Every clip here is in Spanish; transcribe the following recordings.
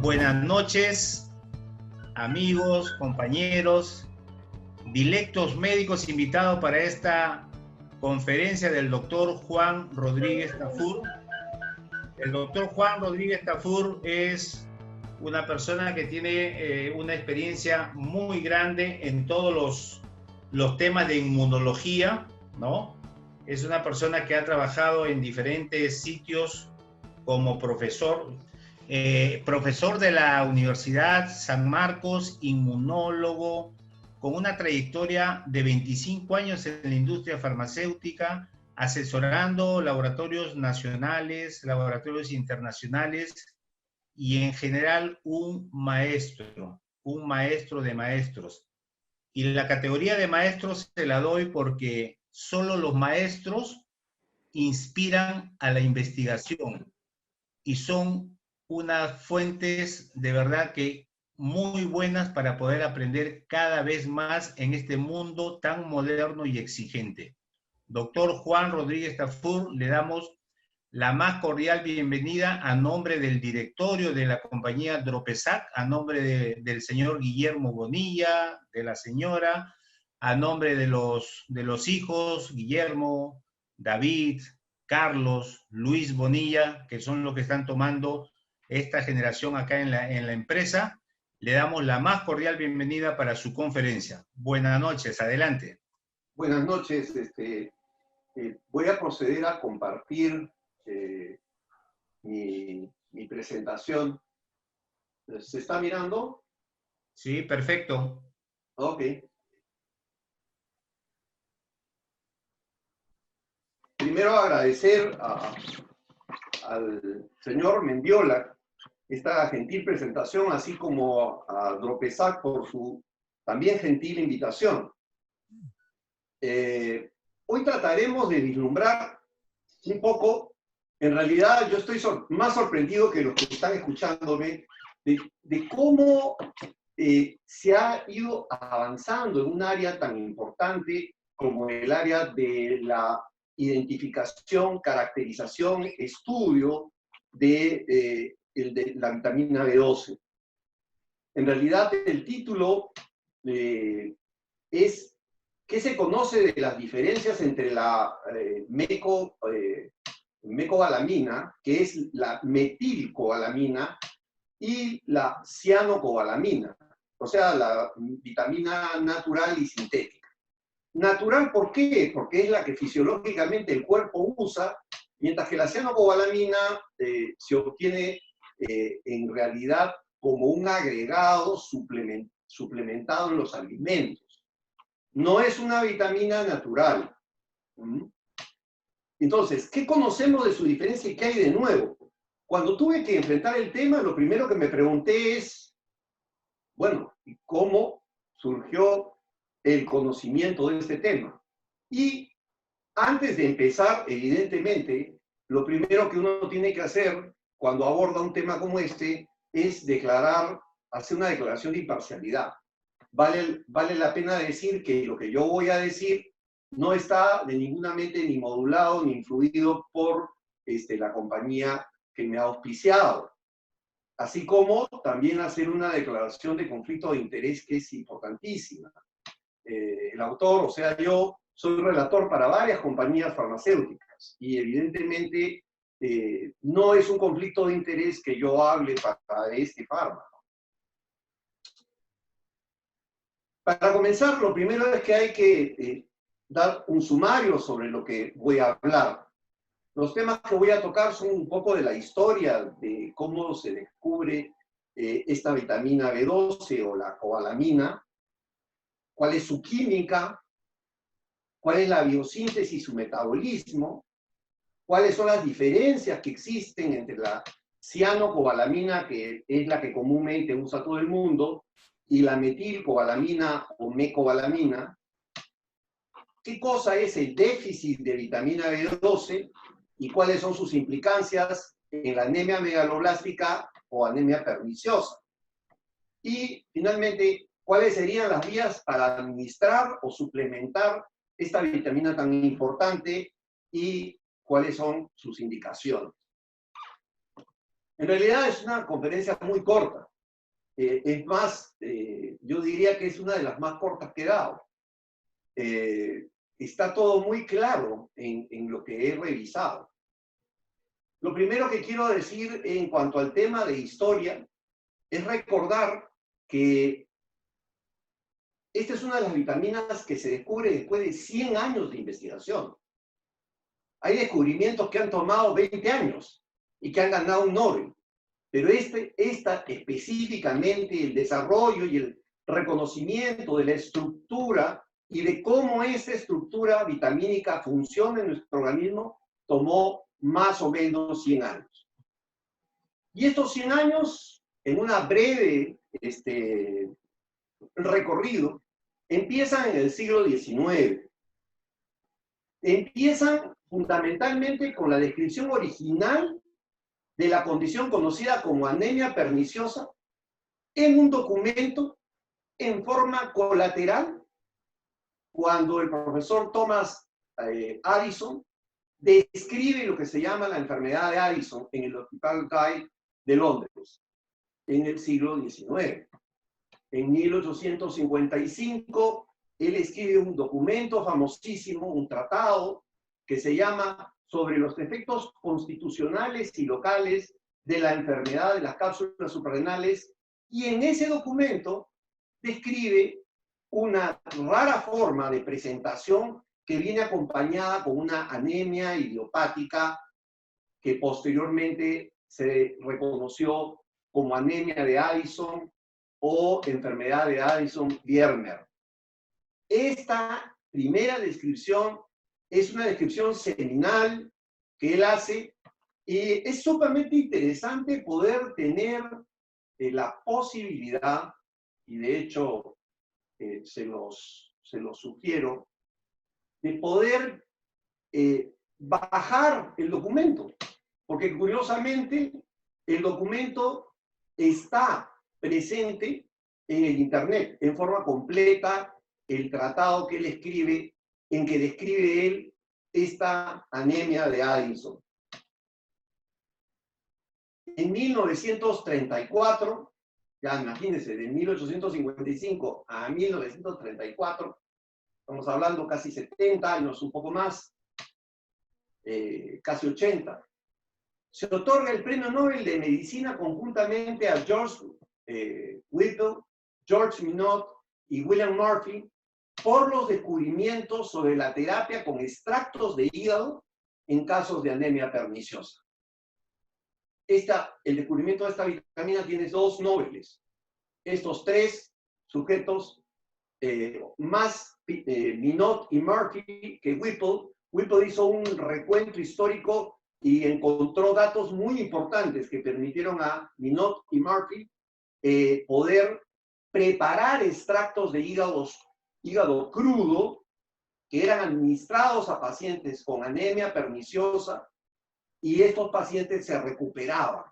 Buenas noches, amigos, compañeros, dilectos médicos invitados para esta conferencia del doctor Juan Rodríguez Tafur. El doctor Juan Rodríguez Tafur es una persona que tiene una experiencia muy grande en todos los temas de inmunología, ¿no? Es una persona que ha trabajado en diferentes sitios como profesor de la Universidad San Marcos, inmunólogo, con una trayectoria de 25 años en la industria farmacéutica, asesorando laboratorios nacionales, laboratorios internacionales y en general un maestro de maestros. Y la categoría de maestros se la doy porque solo los maestros inspiran a la investigación y son unas fuentes de verdad que muy buenas para poder aprender cada vez más en este mundo tan moderno y exigente. Doctor Juan Rodríguez Tafur, le damos la más cordial bienvenida a nombre del directorio de la compañía Dropesac, a nombre del señor Guillermo Bonilla, de la señora, a nombre de los hijos, Guillermo, David, Carlos, Luis Bonilla, que son los que están tomando esta generación acá en la empresa. Le damos la más cordial bienvenida para su conferencia. Buenas noches, adelante. Buenas noches. Voy a proceder a compartir mi presentación. ¿Se está mirando? Sí, perfecto. Ok. Primero agradecer al señor Mendiola esta gentil presentación, así como a Dropesac por su también gentil invitación. Hoy trataremos de vislumbrar un poco, en realidad yo estoy más sorprendido que los que están escuchándome, de cómo se ha ido avanzando en un área tan importante como el área de la identificación, caracterización, estudio de la vitamina B12. En realidad el título es ¿qué se conoce de las diferencias entre la mecobalamina, que es la metilcobalamina, y la cianocobalamina? O sea, la vitamina natural y sintética. Natural, ¿por qué? Porque es la que fisiológicamente el cuerpo usa, mientras que la cianocobalamina se obtiene en realidad como un agregado suplementado en los alimentos. No es una vitamina natural. Entonces, ¿qué conocemos de su diferencia y qué hay de nuevo? Cuando tuve que enfrentar el tema, lo primero que me pregunté es, bueno, ¿cómo surgió el conocimiento de este tema? Y antes de empezar, evidentemente, lo primero que uno tiene que hacer cuando aborda un tema como este es hacer una declaración de imparcialidad. Vale la pena decir que lo que yo voy a decir no está de ninguna mente ni modulado ni influido por la compañía que me ha auspiciado. Así como también hacer una declaración de conflicto de interés que es importantísima. El autor, o sea, yo soy relator para varias compañías farmacéuticas y evidentemente no es un conflicto de interés que yo hable para este fármaco. Para comenzar, lo primero es que hay que dar un sumario sobre lo que voy a hablar. Los temas que voy a tocar son un poco de la historia de cómo se descubre esta vitamina B12 o la cobalamina, cuál es su química, cuál es la biosíntesis y su metabolismo, cuáles son las diferencias que existen entre la cianocobalamina, que es la que comúnmente usa todo el mundo, y la metilcobalamina o mecobalamina, qué cosa es el déficit de vitamina B12 y cuáles son sus implicancias en la anemia megaloblástica o anemia perniciosa. Y finalmente, cuáles serían las vías para administrar o suplementar esta vitamina tan importante y cuáles son sus indicaciones. En realidad es una conferencia muy corta. Es más, yo diría que es una de las más cortas que he dado. Está todo muy claro en lo que he revisado. Lo primero que quiero decir en cuanto al tema de historia es recordar que esta es una de las vitaminas que se descubre después de 100 años de investigación. Hay descubrimientos que han tomado 20 años y que han ganado un Nobel. Pero esta específicamente, el desarrollo y el reconocimiento de la estructura y de cómo esa estructura vitamínica funciona en nuestro organismo, tomó más o menos 100 años. Y estos 100 años, en una breve recorrido, empiezan en el siglo XIX. Empiezan fundamentalmente con la descripción original de la condición conocida como anemia perniciosa en un documento en forma colateral cuando el profesor Thomas Addison describe lo que se llama la enfermedad de Addison en el Hospital Guy's de Londres en el siglo XIX. En 1855, él escribe un documento famosísimo, un tratado que se llama Sobre los efectos constitucionales y locales de la enfermedad de las cápsulas suprarrenales, y en ese documento describe una rara forma de presentación que viene acompañada con una anemia idiopática que posteriormente se reconoció como anemia de Addison o enfermedad de Addison-Biermer. Esta primera descripción es una descripción seminal que él hace y es sumamente interesante poder tener la posibilidad, y de hecho se los sugiero, de poder bajar el documento, porque curiosamente el documento está presente en el internet en forma completa, el tratado que él escribe, en que describe él esta anemia de Addison. En 1934, ya imagínense, de 1855 a 1934, estamos hablando casi 70 años, un poco más, casi 80, se otorga el Premio Nobel de Medicina conjuntamente a George Whipple, George Minot y William Murphy por los descubrimientos sobre la terapia con extractos de hígado en casos de anemia perniciosa. El descubrimiento de esta vitamina tiene 2 Nobeles. Estos 3 sujetos, más Minot y Murphy que Whipple. Whipple hizo un recuento histórico y encontró datos muy importantes que permitieron a Minot y Murphy poder preparar extractos de hígado crudo que eran administrados a pacientes con anemia perniciosa y estos pacientes se recuperaban.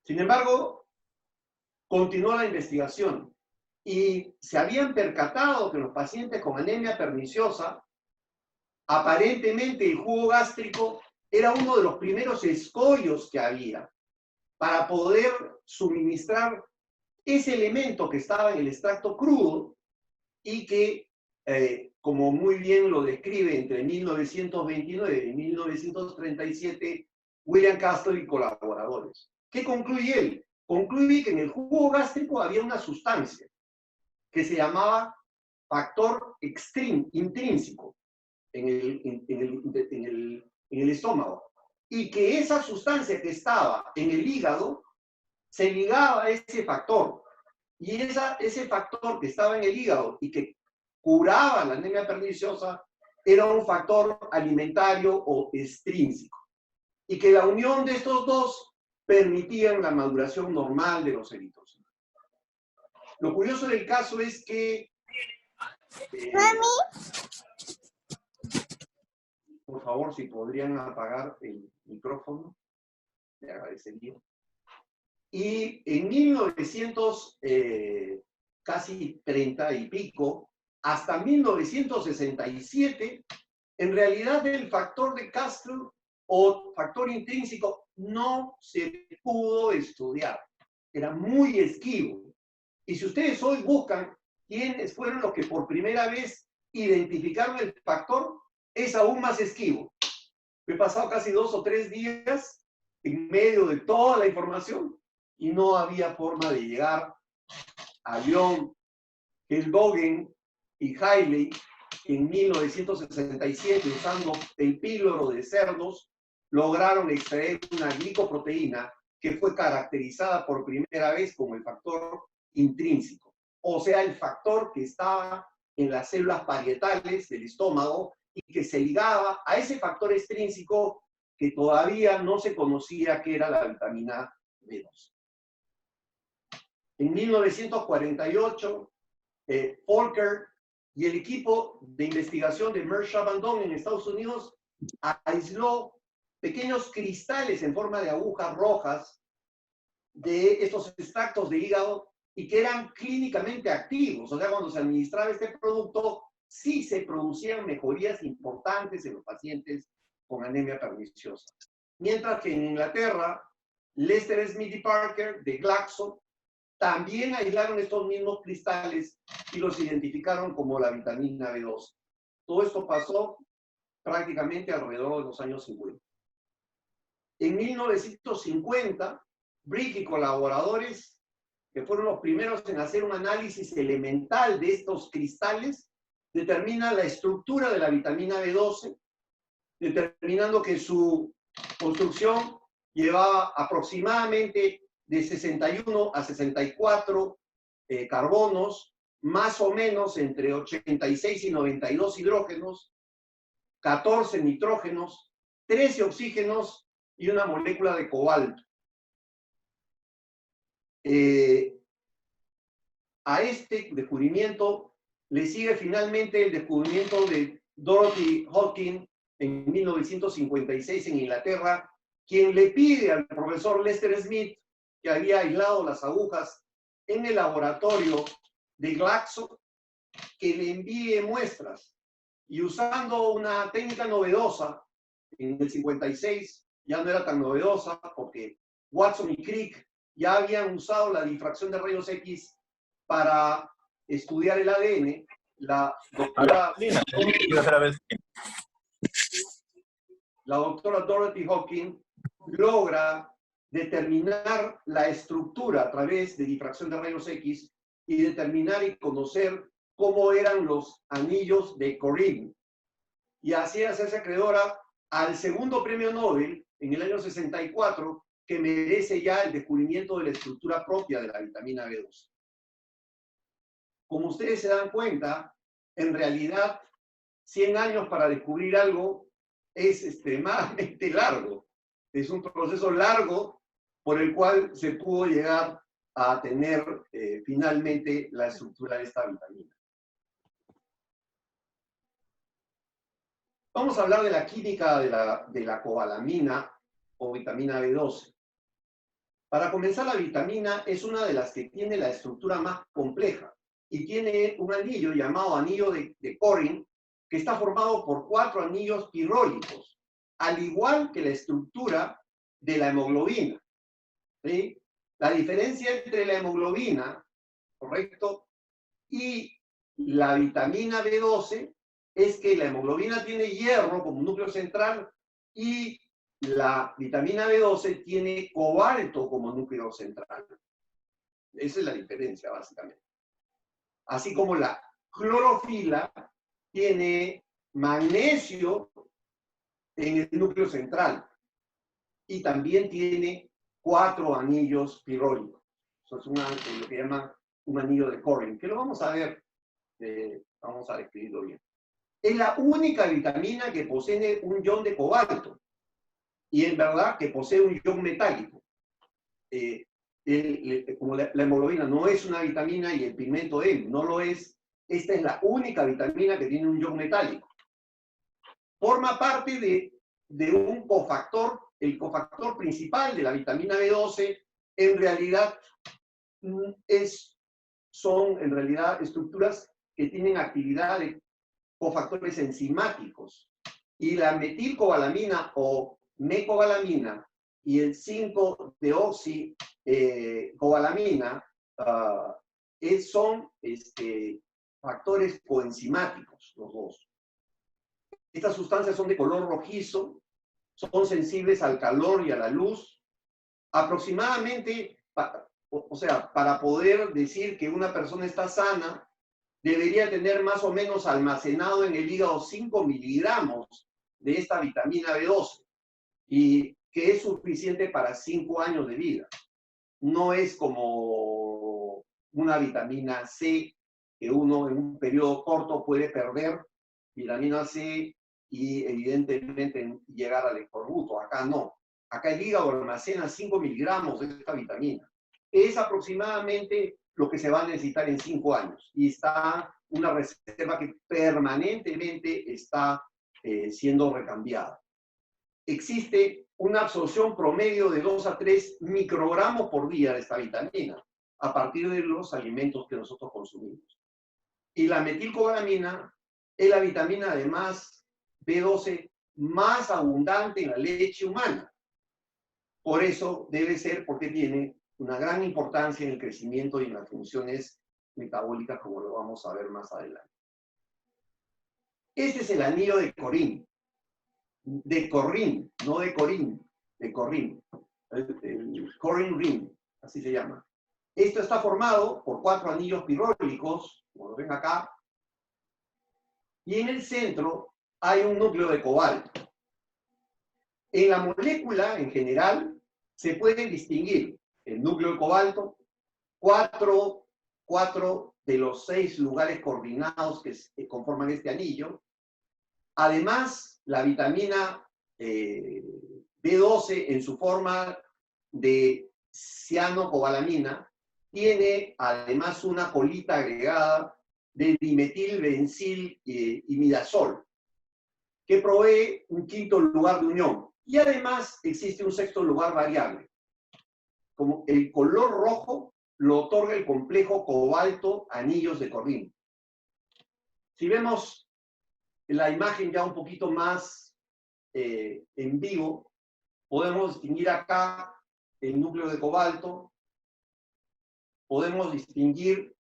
Sin embargo, continuó la investigación y se habían percatado que los pacientes con anemia perniciosa, aparentemente el jugo gástrico era uno de los primeros escollos que había para poder suministrar ese elemento que estaba en el extracto crudo y que, como muy bien lo describe entre 1929 y 1937, William Castle y colaboradores. ¿Qué concluye él? Concluye que en el jugo gástrico había una sustancia que se llamaba factor intrínseco en el estómago, y que esa sustancia que estaba en el hígado se ligaba a ese factor, y ese factor que estaba en el hígado y que curaba la anemia perniciosa era un factor alimentario o extrínseco, y que la unión de estos dos permitían la maduración normal de los eritrocitos. Lo curioso del caso es que por favor, si podrían apagar el micrófono, le agradecería. Y en 1930 y pico, hasta 1967, en realidad el factor de Castle o factor intrínseco no se pudo estudiar. Era muy esquivo. Y si ustedes hoy buscan quiénes fueron los que por primera vez identificaron el factor, es aún más esquivo. He pasado casi 2 o 3 días en medio de toda la información y no había forma de llegar a Lyon, Kelvoggen y Hailey en 1967, usando el píloro de cerdos, lograron extraer una glicoproteína que fue caracterizada por primera vez como el factor intrínseco, o sea, el factor que estaba en las células parietales del estómago y que se ligaba a ese factor extrínseco que todavía no se conocía que era la vitamina B2. En 1948, Volcker y el equipo de investigación de Merck Chabandon en Estados Unidos aisló pequeños cristales en forma de agujas rojas de estos extractos de hígado y que eran clínicamente activos. O sea, cuando se administraba este producto, sí se producían mejorías importantes en los pacientes con anemia perniciosa. Mientras que en Inglaterra, Lester Smith y Parker de Glaxo también aislaron estos mismos cristales y los identificaron como la vitamina B12. Todo esto pasó prácticamente alrededor de los años 50. En 1950, Brick y colaboradores, que fueron los primeros en hacer un análisis elemental de estos cristales, determinan la estructura de la vitamina B12, determinando que su construcción llevaba aproximadamente de 61 a 64 carbonos, más o menos entre 86 y 92 hidrógenos, 14 nitrógenos, 13 oxígenos y una molécula de cobalto. A este descubrimiento le sigue finalmente el descubrimiento de Dorothy Hodgkin en 1956 en Inglaterra, quien le pide al profesor Lester Smith, que había aislado las agujas en el laboratorio de Glaxo, que le envíe muestras. Y usando una técnica novedosa, en el 56 ya no era tan novedosa porque Watson y Crick ya habían usado la difracción de rayos X para estudiar el ADN, la doctora Dorothy Hodgkin logra determinar la estructura a través de difracción de rayos X y determinar y conocer cómo eran los anillos de Coryn. Y así hacerse acreedora al segundo premio Nobel en el año 64, que merece ya el descubrimiento de la estructura propia de la vitamina B12. Como ustedes se dan cuenta, en realidad 100 años para descubrir algo es extremadamente largo. Es un proceso largo por el cual se pudo llegar a tener finalmente la estructura de esta vitamina. Vamos a hablar de la química de la cobalamina o vitamina B12. Para comenzar, la vitamina es una de las que tiene la estructura más compleja y tiene un anillo llamado anillo de Coryn, que está formado por 4 anillos pirrólicos, al igual que la estructura de la hemoglobina. ¿Sí? La diferencia entre la hemoglobina, ¿correcto?, y la vitamina B12 es que la hemoglobina tiene hierro como núcleo central y la vitamina B12 tiene cobalto como núcleo central. Esa es la diferencia, básicamente. Así como la clorofila tiene magnesio en el núcleo central y también tiene 4 anillos pirrólicos. Eso es lo que llaman un anillo de Coryn, que lo vamos a ver, vamos a describirlo bien. Es la única vitamina que posee un ion de cobalto y en verdad que posee un ion metálico. Como la hemoglobina no es una vitamina y el pigmento M no lo es, esta es la única vitamina que tiene un ion metálico. Forma parte de un cofactor, el cofactor principal de la vitamina B12, en realidad son en realidad estructuras que tienen actividad de cofactores enzimáticos. Y la metilcobalamina o mecobalamina y el 5-deoxicobalamina son factores coenzimáticos, los dos. Estas sustancias son de color rojizo, son sensibles al calor y a la luz. Aproximadamente, o sea, para poder decir que una persona está sana, debería tener más o menos almacenado en el hígado 5 miligramos de esta vitamina B12, y que es suficiente para 5 años de vida. No es como una vitamina C, que uno en un periodo corto puede perder vitamina C y evidentemente llegar al escorbuto. Acá no. Acá el hígado almacena 5 miligramos de esta vitamina. Es aproximadamente lo que se va a necesitar en 5 años. Y está una reserva que permanentemente está siendo recambiada. Existe una absorción promedio de 2 a 3 microgramos por día de esta vitamina, a partir de los alimentos que nosotros consumimos. Y la metilcobalamina es la vitamina, además, B12 más abundante en la leche humana. Por eso debe ser, porque tiene una gran importancia en el crecimiento y en las funciones metabólicas, como lo vamos a ver más adelante. Este es el anillo de Corrin. De Corrin, no de Corín, de Corrin. El Corrin ring, así se llama. Esto está formado por 4 anillos pirrólicos, como lo ven acá, y en el centro hay un núcleo de cobalto. En la molécula, en general, se pueden distinguir el núcleo de cobalto, 4 de los 6 lugares coordinados que conforman este anillo. Además, la vitamina B12 en su forma de cianocobalamina tiene además una colita agregada de dimetilbencil imidazol, que provee un 5º lugar de unión. Y además existe un 6º lugar variable. Como el color rojo lo otorga el complejo cobalto anillos de Corrin. Si vemos la imagen ya un poquito más en vivo, podemos distinguir acá el núcleo de cobalto, podemos distinguir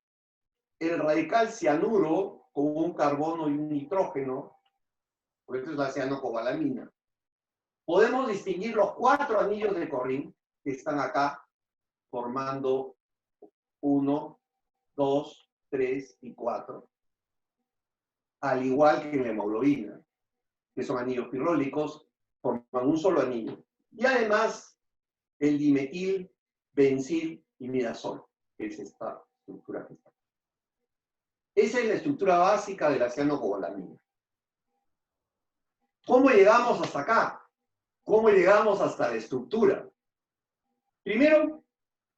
el radical cianuro con un carbono y un nitrógeno, por eso es la cianocobalamina. Podemos distinguir los 4 anillos de Corrin que están acá, formando 1, 2, 3 y 4, al igual que en la hemoglobina, que son anillos pirrólicos, forman un solo anillo. Y además, el dimetil, bencil y imidazol, que es esta estructura que está. Esa es la estructura básica de la cianocobalamina. ¿Cómo llegamos hasta acá? ¿Cómo llegamos hasta la estructura? Primero,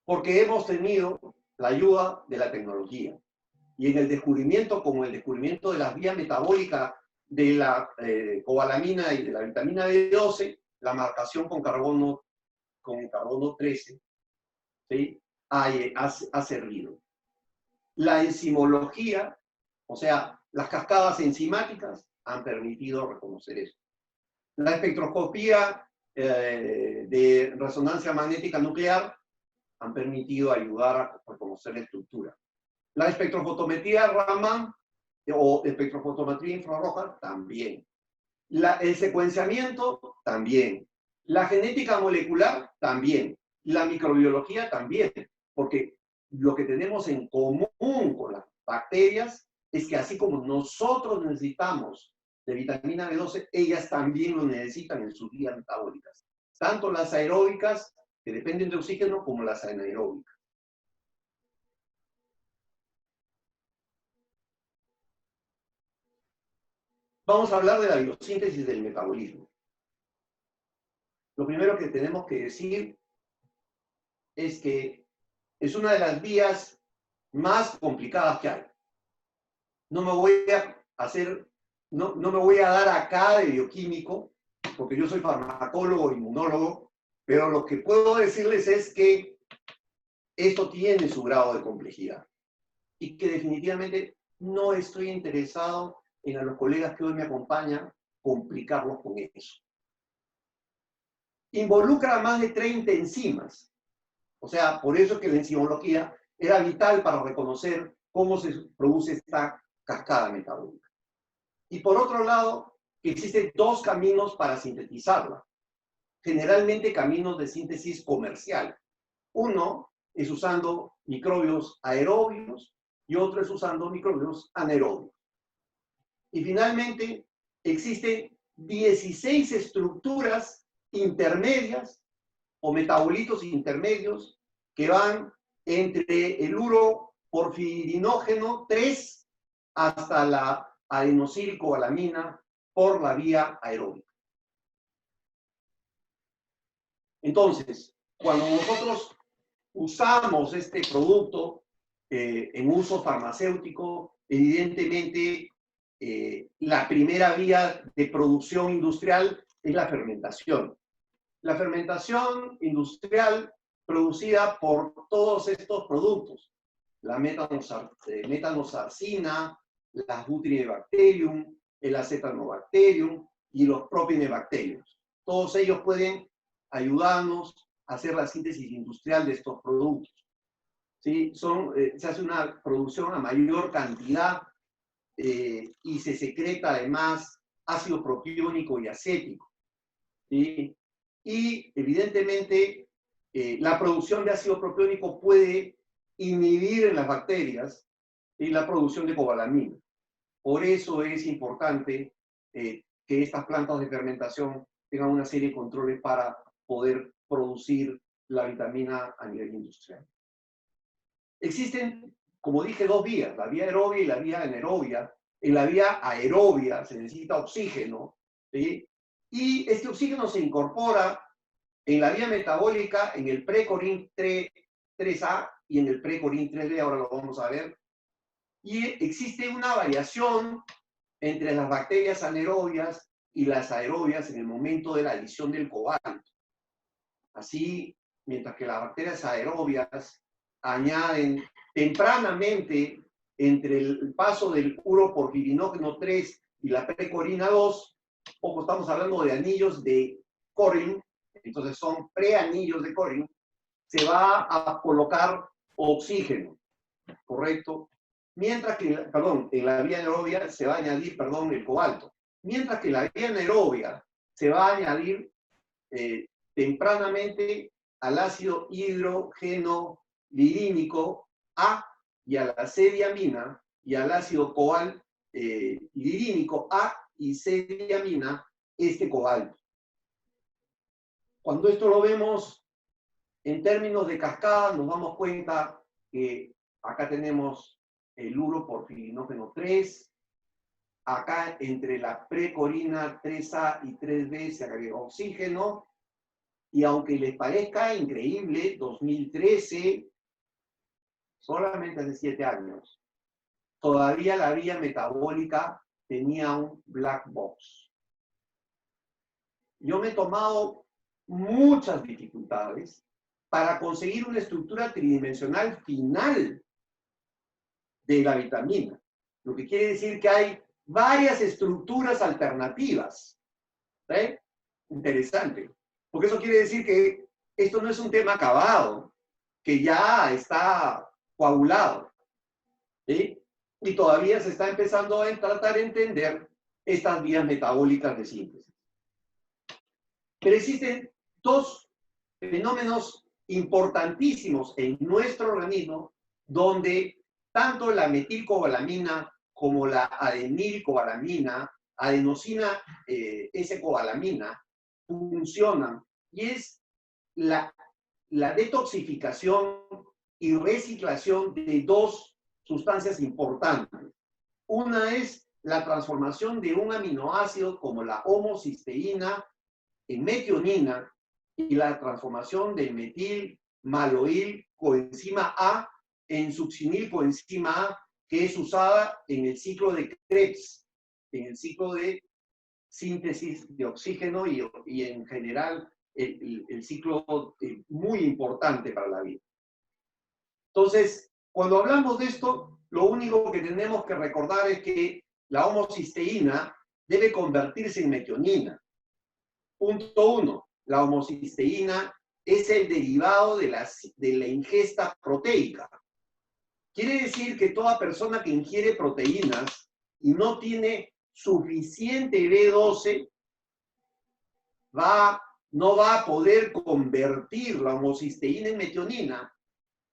porque hemos tenido la ayuda de la tecnología. Y en el descubrimiento, como el descubrimiento de las vías metabólicas de la cobalamina y de la vitamina B12, la marcación con carbono 13, ¿sí? ha servido. La enzimología, o sea, las cascadas enzimáticas, han permitido reconocer eso. La espectroscopía de resonancia magnética nuclear han permitido ayudar a reconocer la estructura. La espectrofotometría Raman o espectrofotometría infrarroja también. El secuenciamiento también. La genética molecular también. La microbiología también. Porque lo que tenemos en común con las bacterias es que así como nosotros necesitamos de vitamina B12, ellas también lo necesitan en sus vías metabólicas. Tanto las aeróbicas, que dependen de oxígeno, como las anaeróbicas. Vamos a hablar de la biosíntesis del metabolismo. Lo primero que tenemos que decir es que es una de las vías más complicadas que hay. No me voy a dar acá de bioquímico, porque yo soy farmacólogo, inmunólogo, pero lo que puedo decirles es que esto tiene su grado de complejidad y que definitivamente no estoy interesado en a los colegas que hoy me acompañan complicarlos con eso. involucra más de 30 enzimas. O sea, por eso es que la enzimología era vital para reconocer cómo se produce esta cascada metabólica. Y por otro lado, existen dos caminos para sintetizarla. Generalmente caminos de síntesis comercial. Uno es usando microbios aerobios y otro es usando microbios anaerobios. Y finalmente, existen 16 estructuras intermedias o metabolitos intermedios que van entre el uroporfirinógeno 3 hasta la adenosilcobalamina por la vía aeróbica. Entonces, cuando nosotros usamos este producto en uso farmacéutico, evidentemente la primera vía de producción industrial es la fermentación. La fermentación industrial producida por todos estos productos, la metanosarcina, la Butrinebacterium, el Acetanobacterium y los Propionibacteriums. Todos ellos pueden ayudarnos a hacer la síntesis industrial de estos productos. ¿Sí? Se hace una producción a mayor cantidad y se secreta además ácido propiónico y acético. ¿Sí? Y evidentemente la producción de ácido propiónico puede inhibir en las bacterias la producción de cobalamina. Por eso es importante que estas plantas de fermentación tengan una serie de controles para poder producir la vitamina a nivel industrial. Existen, como dije, dos vías, la vía aerobia y la vía anaerobia. En la vía aerobia se necesita oxígeno, ¿sí? Y este oxígeno se incorpora en la vía metabólica en el precorin 3A y en el precorin 3B, ahora lo vamos a ver. Y existe una variación entre las bacterias anaerobias y las aerobias en el momento de la adición del cobalto. Así, mientras que las bacterias aerobias añaden tempranamente entre el paso del uroporfirinógeno 3 y la precorina 2, poco estamos hablando de anillos de Corin, entonces son preanillos de Corin, se va a colocar oxígeno, ¿correcto? Mientras que, en la vía anaerobia se va a añadir, el cobalto. Mientras que en la vía anaerobia se va a añadir tempranamente al ácido hidrogenolidínico A y a la C-diamina y al ácido lidínico A y C-diamina este cobalto. Cuando esto lo vemos en términos de cascada, nos damos cuenta que acá tenemos el uroporfirinógeno 3, acá entre la precorina 3A y 3B se agrega oxígeno, y aunque les parezca increíble, 2013, solamente hace 7 años, todavía la vía metabólica tenía un black box. Yo me he tomado muchas dificultades para conseguir una estructura tridimensional final de la vitamina. Lo que quiere decir que hay varias estructuras alternativas. ¿Sí? Interesante. Porque eso quiere decir que esto no es un tema acabado, que ya está coagulado. ¿Sí? Y todavía se está empezando a tratar de entender estas vías metabólicas de síntesis. Pero existen dos fenómenos importantísimos en nuestro organismo donde tanto la metilcobalamina como la adenilcobalamina, adenosina S-cobalamina, funcionan, y es la detoxificación y reciclación de dos sustancias importantes. Una es la transformación de un aminoácido como la homocisteína en metionina y la transformación del metil maloil coenzima A en succinilcoenzima A, que es usada en el ciclo de Krebs, en el ciclo de síntesis de oxígeno y en general el ciclo muy importante para la vida. Entonces, cuando hablamos de esto, lo único que tenemos que recordar es que la homocisteína debe convertirse en metionina. Punto 1. la homocisteína es el derivado de la ingesta proteica. Quiere decir que toda persona que ingiere proteínas y no tiene suficiente B12 no va a poder convertir la homocisteína en metionina,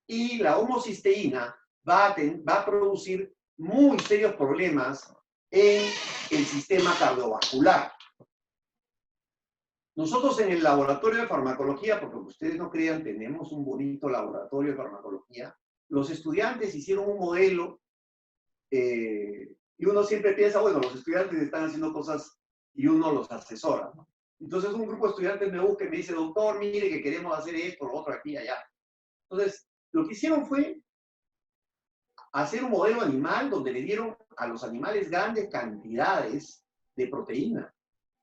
y la homocisteína va a producir muy serios problemas en el sistema cardiovascular. Nosotros en el laboratorio de farmacología, porque ustedes no crean, tenemos un bonito laboratorio de farmacología, los estudiantes hicieron un modelo y uno siempre piensa, bueno, los estudiantes están haciendo cosas y uno los asesora, ¿no? Entonces un grupo de estudiantes me busca y me dice, doctor, mire que queremos hacer esto, lo otro, aquí y allá. Entonces, lo que hicieron fue hacer un modelo animal donde le dieron a los animales grandes cantidades de proteína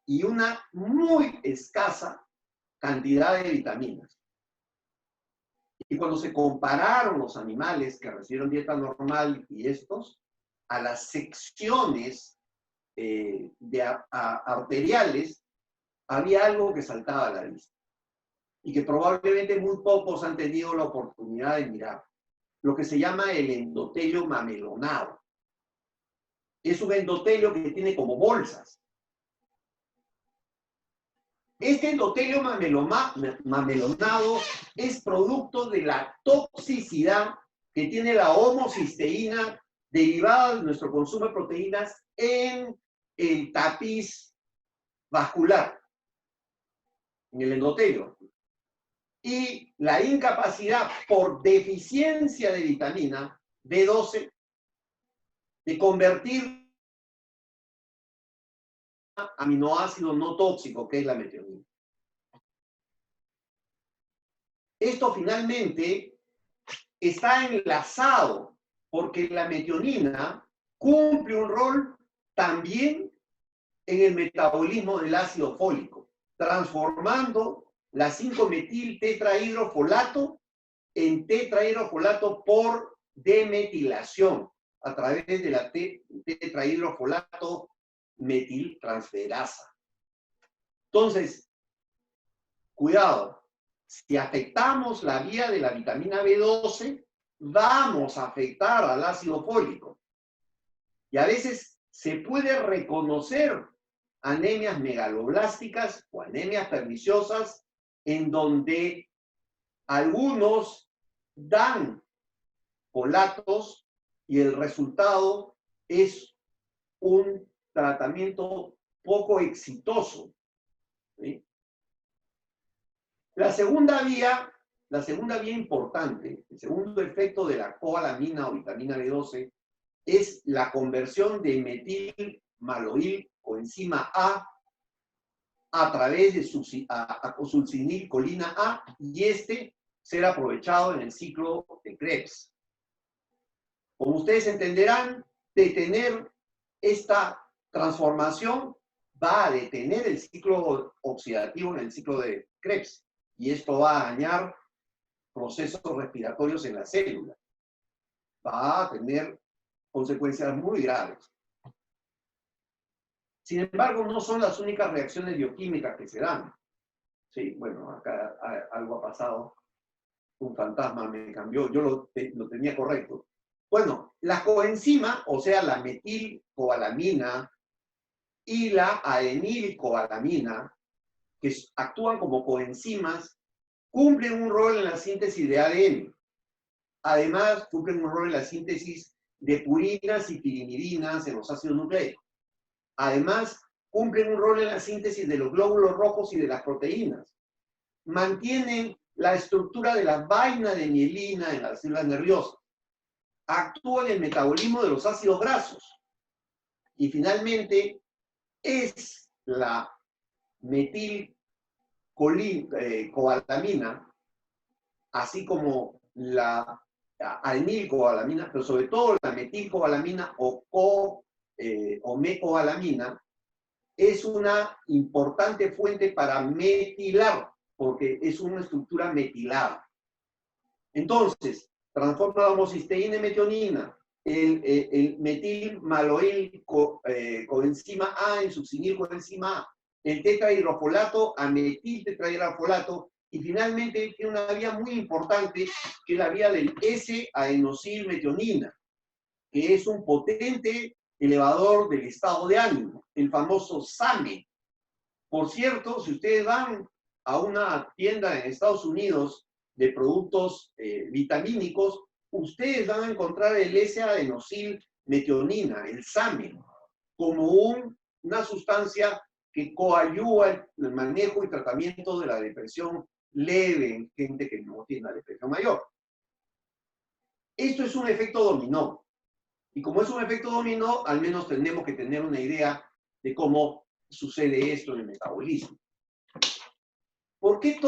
y una muy escasa cantidad de vitaminas. Y cuando se compararon los animales que recibieron dieta normal y estos, a las secciones arteriales, había algo que saltaba a la vista y que probablemente muy pocos han tenido la oportunidad de mirar. Lo que se llama el endotelio mamelonado. Es un endotelio que tiene como bolsas. Este endotelio mamelonado es producto de la toxicidad que tiene la homocisteína derivada de nuestro consumo de proteínas en el tapiz vascular, en el endotelio. Y la incapacidad por deficiencia de vitamina B12 de convertir aminoácido no tóxico, que es la metionina. Esto finalmente está enlazado porque la metionina cumple un rol también en el metabolismo del ácido fólico, transformando la 5-metil-tetrahidrofolato en tetrahidrofolato por demetilación a través de la tetrahidrofolato metiltransferasa. Entonces, cuidado, si afectamos la vía de la vitamina B12, vamos a afectar al ácido fólico. Y a veces se puede reconocer anemias megaloblásticas o anemias perniciosas en donde algunos dan folatos y el resultado es un tratamiento poco exitoso, ¿sí? La segunda vía importante, el segundo efecto de la cobalamina o vitamina B12 es la conversión de metilmaloil coenzima A través de sulcinilcolina A y ser aprovechado en el ciclo de Krebs. Como ustedes entenderán, detener esta transformación va a detener el ciclo oxidativo en el ciclo de Krebs y esto va a dañar procesos respiratorios en la célula. Va a tener consecuencias muy graves. Sin embargo, no son las únicas reacciones bioquímicas que se dan. Sí, bueno, acá algo ha pasado. Un fantasma me cambió, yo lo tenía correcto. Bueno, la coenzima, o sea, la metilcobalamina y la adenilcobalamina, que actúan como coenzimas, cumplen un rol en la síntesis de ADN. Además, cumplen un rol en la síntesis de purinas y pirimidines en los ácidos nucleicos. Además, cumplen un rol en la síntesis de los glóbulos rojos y de las proteínas. Mantienen la estructura de la vaina de mielina en las células nerviosas. Actúan en el metabolismo de los ácidos grasos. Y finalmente, es la metilcobalamina, así como la adenilcobalamina, pero sobre todo la metilcobalamina o mecobalamina, es una importante fuente para metilar, porque es una estructura metilada. Entonces, transforma la homocisteína en metionina, el metilmaloil coenzima A en succinilcoenzima A, el tetrahidrofolato a metiltetrahidrofolato, y finalmente tiene una vía muy importante, que es la vía del S-adenosilmetionina, que es un potente elevador del estado de ánimo, el famoso SAMe. Por cierto, si ustedes van a una tienda en Estados Unidos de productos vitamínicos, ustedes van a encontrar el S-adenosilmetionina, el SAMe, como una sustancia que coayuda el manejo y tratamiento de la depresión leve en gente que no tiene la depresión mayor. Esto es un efecto dominó. Y como es un efecto dominó, al menos tenemos que tener una idea de cómo sucede esto en el metabolismo. ¿Por qué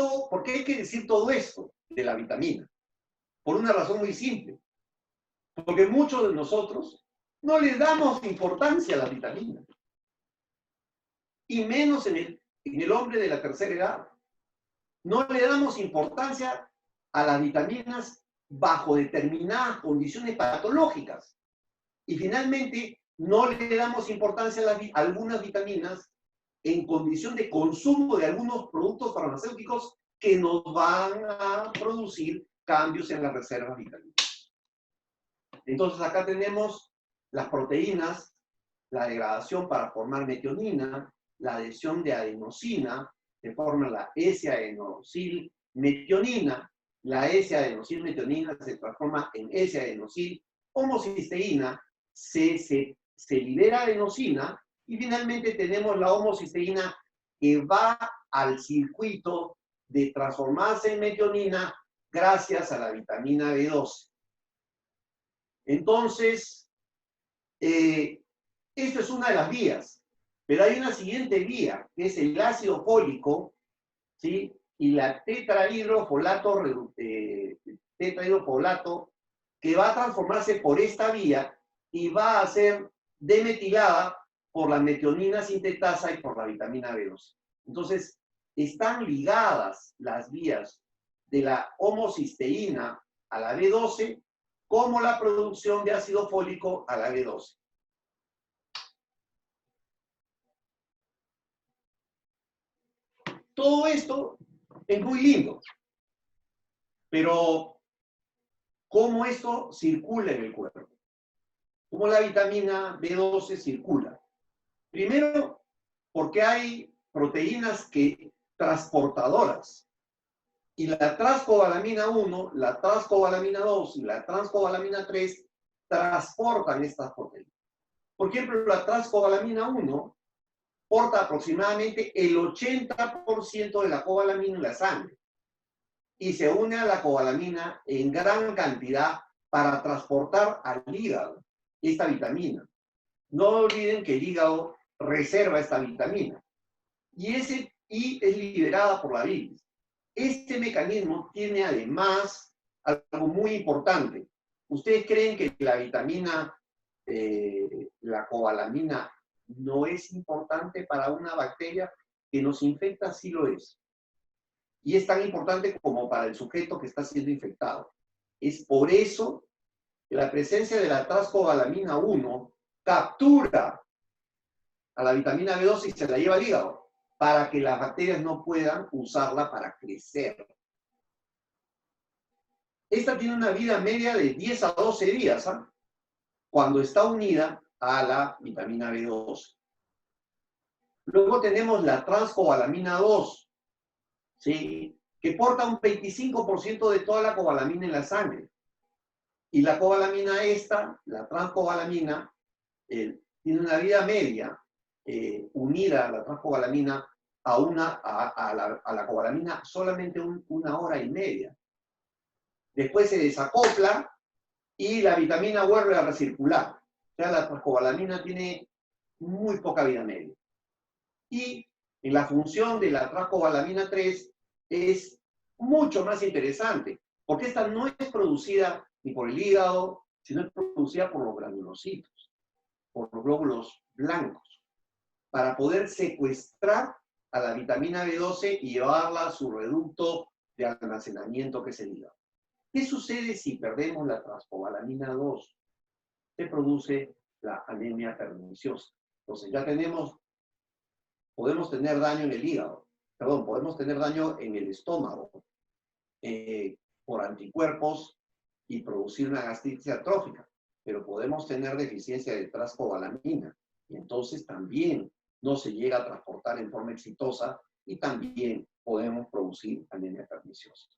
hay que decir todo esto de la vitamina? Por una razón muy simple. Porque muchos de nosotros no les damos importancia a la vitamina. Y menos en el hombre de la tercera edad. No le damos importancia a las vitaminas bajo determinadas condiciones patológicas. Y finalmente, no le damos importancia a algunas vitaminas en condición de consumo de algunos productos farmacéuticos que nos van a producir cambios en las reservas vitamínicas. Entonces, acá tenemos las proteínas, la degradación para formar metionina, la adhesión de adenosina, que forma la S-adenosilmetionina. La S-adenosilmetionina se transforma en S-adenosil-homocisteína, se libera adenosina, y finalmente tenemos la homocisteína que va al circuito de transformarse en metionina gracias a la vitamina B12. Entonces, esto es una de las vías, pero hay una siguiente vía, que es el ácido fólico, ¿sí? Y la tetrahidrofolato, que va a transformarse por esta vía y va a ser demetilada por la metionina sintetasa y por la vitamina B12. Entonces, están ligadas las vías de la homocisteína a la B12 como la producción de ácido fólico a la B12. Todo esto es muy lindo, pero ¿cómo esto circula en el cuerpo? ¿Cómo la vitamina B12 circula? Primero, porque hay proteínas transportadoras. Y la transcobalamina 1, la transcobalamina 2 y la transcobalamina 3 transportan estas proteínas. Por ejemplo, la transcobalamina 1 porta aproximadamente el 80% de la cobalamina en la sangre y se une a la cobalamina en gran cantidad para transportar al hígado esta vitamina. No olviden que el hígado reserva esta vitamina y es liberada por la bilis. Este mecanismo tiene además algo muy importante. ¿Ustedes creen que la vitamina, la cobalamina, no es importante para una bacteria que nos infecta? Sí lo es. Y es tan importante como para el sujeto que está siendo infectado. Es por eso que la presencia de la transcobalamina 1 captura a la vitamina B12 y se la lleva al hígado, para que las bacterias no puedan usarla para crecer. Esta tiene una vida media de 10 a 12 días, ¿eh? Cuando está unida a la vitamina B12. Luego tenemos la transcobalamina 2, ¿sí? Que porta un 25% de toda la cobalamina en la sangre. Y la cobalamina la transcobalamina, tiene una vida media unida a la transcobalamina a la cobalamina solamente una hora y media. Después se desacopla y la vitamina vuelve a recircular. O sea, la transcobalamina tiene muy poca vida media. Y en la función de la transcobalamina 3 es mucho más interesante, porque esta no es producida ni por el hígado, sino es producida por los granulocitos, por los glóbulos blancos, para poder secuestrar a la vitamina B12 y llevarla a su reducto de almacenamiento, que es el hígado. ¿Qué sucede si perdemos la transcobalamina 2? Se produce la anemia perniciosa. Entonces ya tenemos podemos tener daño en el hígado, perdón, podemos tener daño en el estómago por anticuerpos y producir una gastritis atrófica, pero podemos tener deficiencia de trascobalamina y entonces también no se llega a transportar en forma exitosa y también podemos producir anemia perniciosa.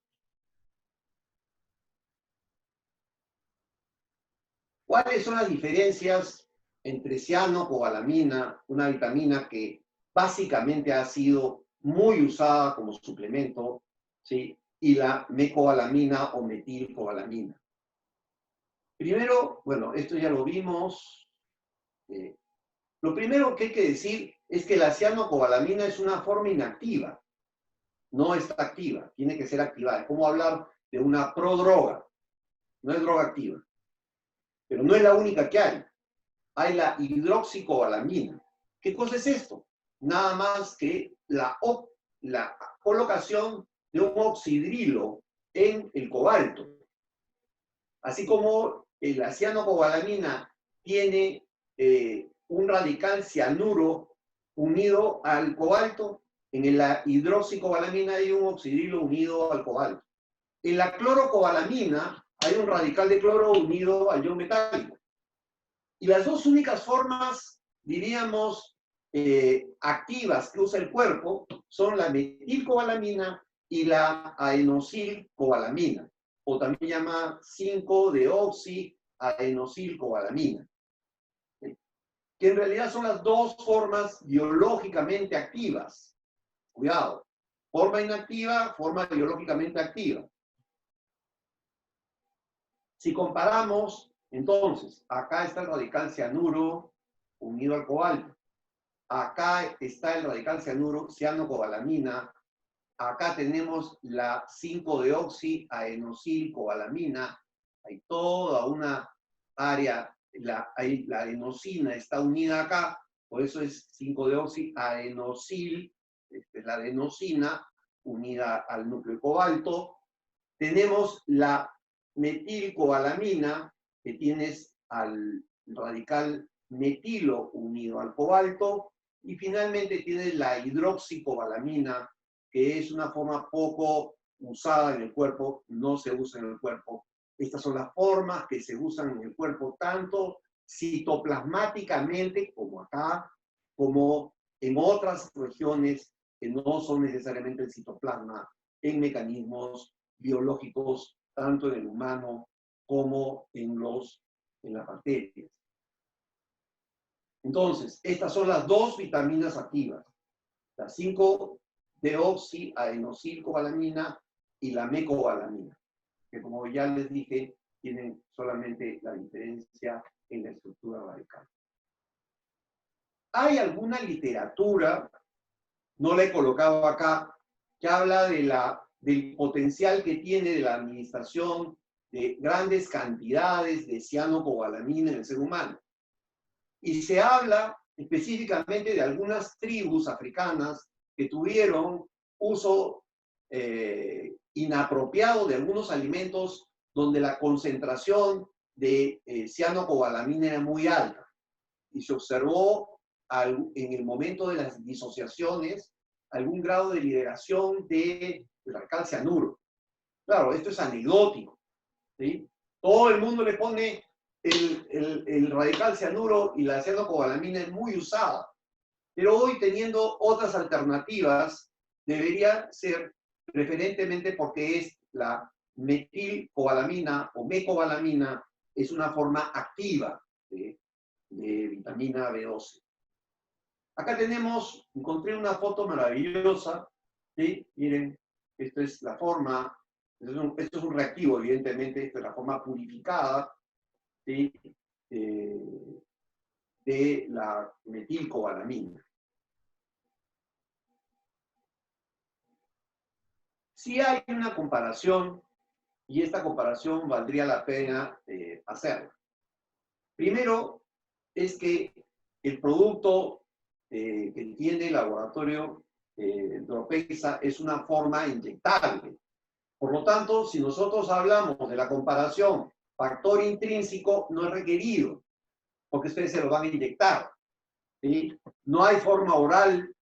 ¿Cuáles son las diferencias entre cianocobalamina, una vitamina que básicamente ha sido muy usada como suplemento, ¿sí?, y la mecobalamina o metilcobalamina? Primero, bueno, esto ya lo vimos. Lo primero que hay que decir es que la cianocobalamina es una forma inactiva. No está activa, tiene que ser activada. Es como hablar de una prodroga. No es droga activa. Pero no es la única que hay. Hay la hidroxicobalamina. ¿Qué cosa es esto? Nada más que la colocación de un oxidrilo en el cobalto. Así como la cianocobalamina tiene un radical cianuro unido al cobalto, en la hidroxicobalamina hay un oxidrilo unido al cobalto. En la clorocobalamina hay un radical de cloro unido al ion metálico. Y las dos únicas formas, diríamos, activas que usa el cuerpo son la metilcobalamina y la aenosilcobalamina, o también llama 5-deoxiaenosilcobalamina, que en realidad son las dos formas biológicamente activas. Cuidado, forma inactiva, forma biológicamente activa. Si comparamos, entonces, acá está el radical cianuro unido al cobalto. Acá está el radical cianocobalamina. Acá tenemos la 5-deoxiaenosilcobalamina. Hay toda una área, la adenosina está unida acá, por eso es 5-deoxiaenosil, la adenosina unida al núcleo de cobalto. Tenemos la metilcobalamina, que tienes al radical metilo unido al cobalto, y finalmente tienes la hidroxicobalamina, que es una forma poco usada en el cuerpo, no se usa en el cuerpo. Estas son las formas que se usan en el cuerpo, tanto citoplasmáticamente, como acá, como en otras regiones que no son necesariamente el citoplasma, en mecanismos biológicos, tanto en el humano como en las bacterias. Entonces, estas son las dos vitaminas activas, la 5-deoxiaenosilcobalamina y la mecobalamina, que como ya les dije, tienen solamente la diferencia en la estructura radical. Hay alguna literatura, no la he colocado acá, que habla del potencial que tiene de la administración de grandes cantidades de cianocobalamina en el ser humano. Y se habla específicamente de algunas tribus africanas que tuvieron uso inapropiado de algunos alimentos donde la concentración de cianocobalamina era muy alta. Y se observó en el momento de las disociaciones algún grado de liberación del radical cianuro. Claro, esto es anecdótico, ¿sí? Todo el mundo le pone el radical cianuro y la cianocobalamina es muy usada. Pero hoy, teniendo otras alternativas, debería ser preferentemente porque es la metilcobalamina o mecobalamina, es una forma activa de vitamina B12. Acá encontré una foto maravillosa, ¿sí? Miren, esta es la forma, esto es un reactivo, evidentemente, esta es la forma purificada, ¿sí?, de la metilcobalamina. Sí hay una comparación, y esta comparación valdría la pena hacerla. Primero, es que el producto que tiene el laboratorio Dropesa es una forma inyectable. Por lo tanto, si nosotros hablamos de la comparación factor intrínseco, no es requerido, porque ustedes se lo van a inyectar, ¿sí? No hay forma oral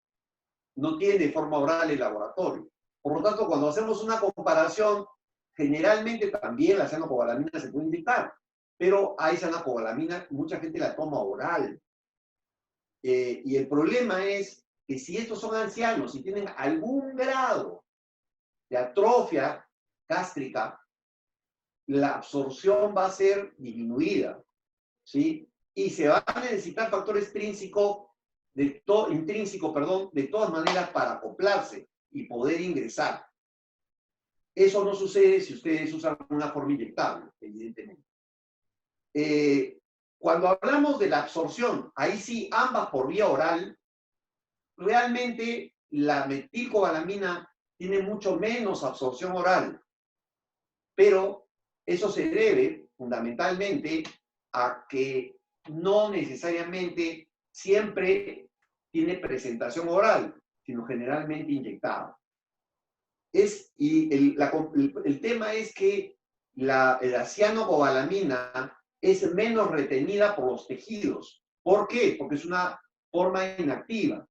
no tiene forma oral el laboratorio. Por lo tanto, cuando hacemos una comparación, generalmente también la cianocobalamina se puede inyectar, pero hay cianocobalamina, mucha gente la toma oral. Y el problema es que si estos son ancianos y tienen algún grado de atrofia gástrica, la absorción va a ser disminuida, ¿sí? Y se van a necesitar factores intrínsecos, de todas maneras para acoplarse y poder ingresar. Eso no sucede si ustedes usan una forma inyectable, evidentemente. Cuando hablamos de la absorción, ahí sí, ambas por vía oral, realmente la metilcobalamina tiene mucho menos absorción oral, pero eso se debe fundamentalmente a que no necesariamente siempre tiene presentación oral, sino generalmente inyectada. El tema es que la cianocobalamina es menos retenida por los tejidos. ¿Por qué? Porque es una forma inactiva.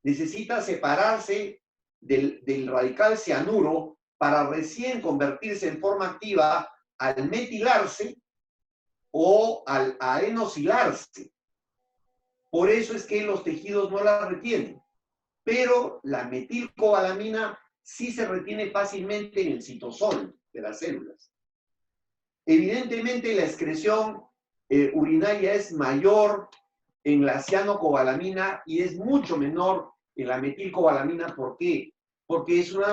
Necesita separarse del radical cianuro para recién convertirse en forma activa al metilarse o al arenosilarse. Por eso es que los tejidos no la retienen. Pero la metilcobalamina sí se retiene fácilmente en el citosol de las células. Evidentemente la excreción urinaria es mayor en la cianocobalamina y es mucho menor en la metilcobalamina. ¿Por qué? Porque es un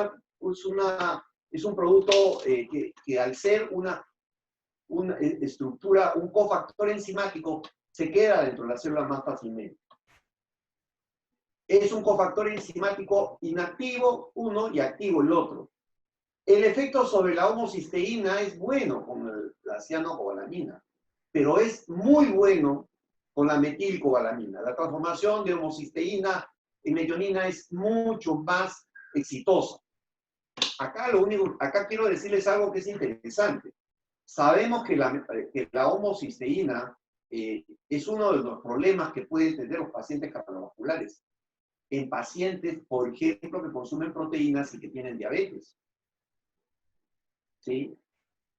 producto que al ser una estructura, un cofactor enzimático, se queda dentro de la célula más fácilmente. Es un cofactor enzimático inactivo uno y activo el otro. El efecto sobre la homocisteína es bueno con la cianocobalamina, pero es muy bueno con la metilcobalamina. La transformación de homocisteína en metionina es mucho más exitosa. Acá quiero decirles algo que es interesante. Sabemos que la homocisteína es uno de los problemas que pueden tener los pacientes cardiovasculares en pacientes, por ejemplo, que consumen proteínas y que tienen diabetes. ¿Sí?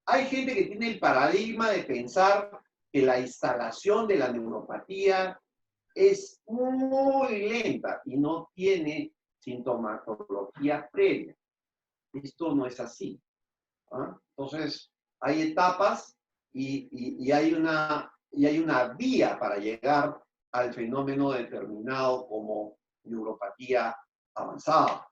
Hay gente que tiene el paradigma de pensar que la instalación de la neuropatía es muy lenta y no tiene sintomatología previa. Esto no es así. ¿Ah? Entonces, hay etapas y hay una vía para llegar al fenómeno determinado como neuropatía avanzada.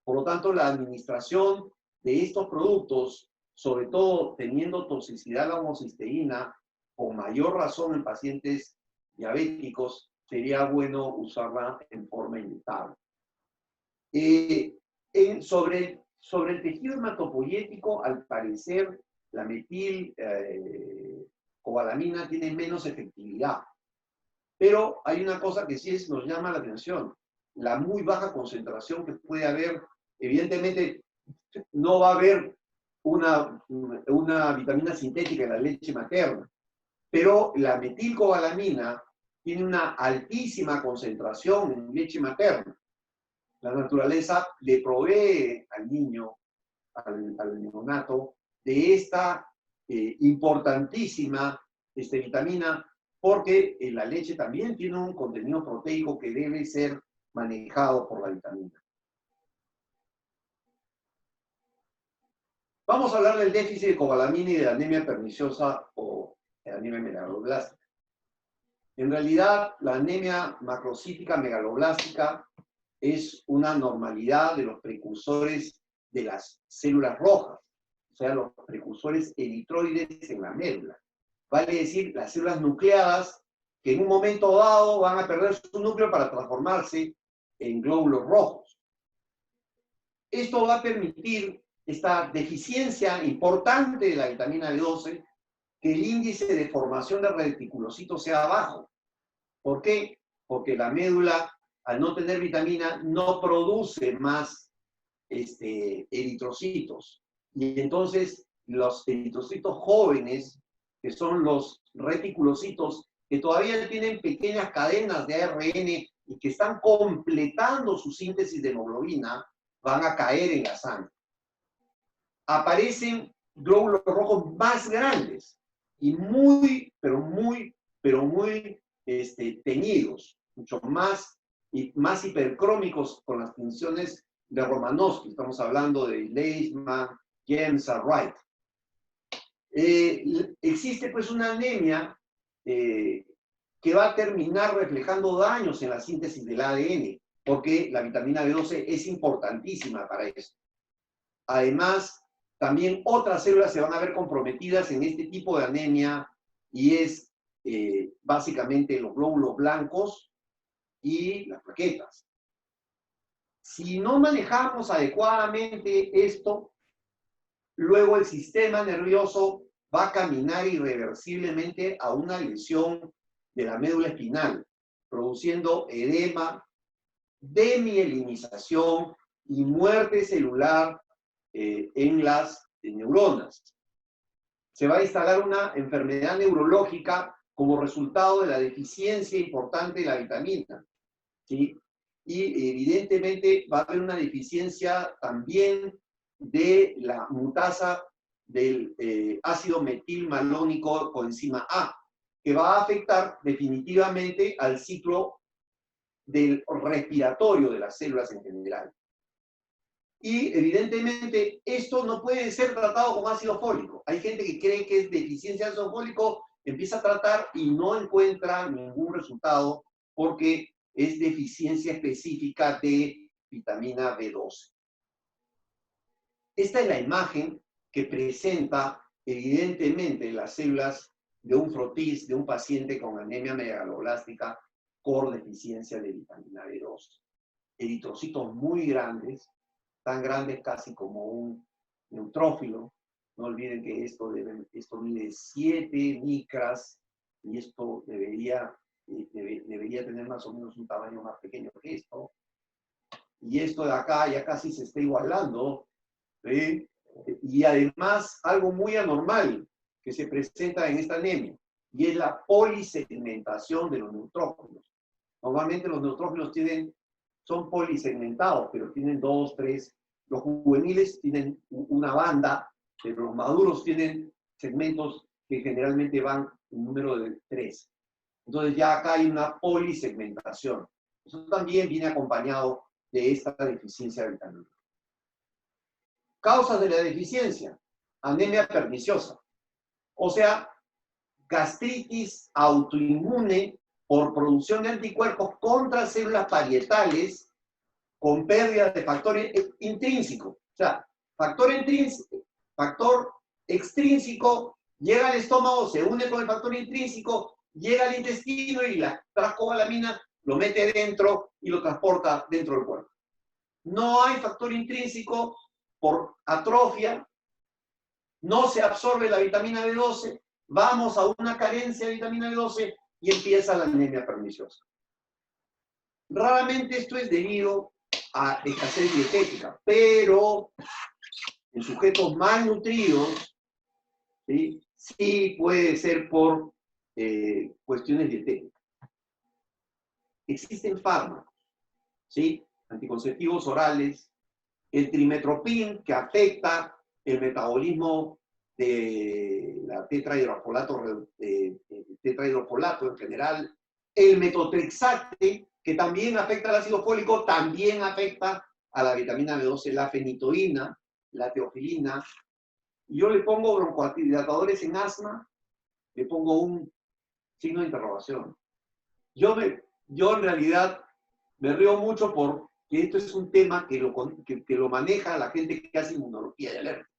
Por lo tanto, la administración de estos productos, sobre todo teniendo toxicidad a la homocisteína, con mayor razón en pacientes diabéticos, sería bueno usarla en forma inyectable. Sobre el tejido hematopoyético, al parecer, la metilcobalamina tiene menos efectividad. Pero hay una cosa que sí nos llama la atención, la muy baja concentración que puede haber. Evidentemente, no va a haber una vitamina sintética en la leche materna, pero la metilcobalamina tiene una altísima concentración en leche materna. La naturaleza le provee al niño, al neonato, de esta importantísima vitamina, porque la leche también tiene un contenido proteico que debe ser manejado por la vitamina. Vamos a hablar del déficit de cobalamina y de la anemia perniciosa o anemia megaloblástica. En realidad, la anemia macrocítica megaloblástica es una anormalidad de los precursores de las células rojas, o sea, los precursores eritroides en la médula. Vale decir, las células nucleadas que en un momento dado van a perder su núcleo para transformarse en glóbulos rojos. Esto va a permitir esta deficiencia importante de la vitamina B12, que el índice de formación de reticulocitos sea bajo. ¿Por qué? Porque la médula, al no tener vitamina, no produce más eritrocitos. Y entonces los eritrocitos jóvenes, que son los reticulocitos, que todavía tienen pequeñas cadenas de ARN y que están completando su síntesis de hemoglobina van a caer en la sangre. Aparecen glóbulos rojos más grandes y muy teñidos, mucho más, y más hipercrómicos con las tinciones de Romanowsky. Estamos hablando de Leishman, Gemsa, Wright. Existe pues una anemia que va a terminar reflejando daños en la síntesis del ADN, porque la vitamina B12 es importantísima para eso. Además, también otras células se van a ver comprometidas en este tipo de anemia, y es básicamente los glóbulos blancos y las plaquetas. Si no manejamos adecuadamente esto, luego el sistema nervioso va a caminar irreversiblemente a una lesión de la médula espinal, produciendo edema, demielinización y muerte celular en las neuronas. Se va a instalar una enfermedad neurológica como resultado de la deficiencia importante de la vitamina, ¿sí? Y evidentemente va a haber una deficiencia también de la mutasa del ácido metilmalónico coenzima A, que va a afectar definitivamente al ciclo del respiratorio de las células en general. Y evidentemente esto no puede ser tratado con ácido fólico. Hay gente que cree que es deficiencia de ácido fólico, empieza a tratar y no encuentra ningún resultado porque es deficiencia específica de vitamina B12. Esta es la imagen que presenta evidentemente las células de un frotis, de un paciente con anemia megaloblástica por deficiencia de vitamina B12. Eritrocitos muy grandes, tan grandes casi como un neutrófilo. No olviden que esto mide 7 micras y esto debería tener más o menos un tamaño más pequeño que esto. Y esto de acá ya casi se está igualando, ¿sí? Y además algo muy anormal que se presenta en esta anemia, y es la polisegmentación de los neutrófilos. Normalmente los neutrófilos son polisegmentados, pero tienen 2, 3. Los juveniles tienen una banda, pero los maduros tienen segmentos que generalmente van en número de 3. Entonces ya acá hay una polisegmentación. Eso también viene acompañado de esta deficiencia de vitamina. Causas de la deficiencia: anemia perniciosa, o sea, gastritis autoinmune por producción de anticuerpos contra células parietales con pérdida de factor intrínseco. O sea, factor extrínseco llega al estómago, se une con el factor intrínseco, llega al intestino y la trascobalamina lo mete dentro y lo transporta dentro del cuerpo. No hay factor intrínseco por atrofia, no se absorbe la vitamina B12, vamos a una carencia de vitamina B12 y empieza la anemia perniciosa. Raramente esto es debido a escasez dietética, pero en sujetos malnutridos, sí puede ser por cuestiones dietéticas. Existen fármacos, ¿sí? Anticonceptivos orales, el trimetoprim, que afecta el metabolismo de la tetrahidrofolato en general, el metotrexate, que también afecta al ácido fólico, también afecta a la vitamina B12, la fenitoína, la teofilina. Yo le pongo broncoadilatadores en asma, le pongo un signo de interrogación. Yo en realidad me río mucho porque esto es un tema que lo maneja la gente que hace inmunología de alerta.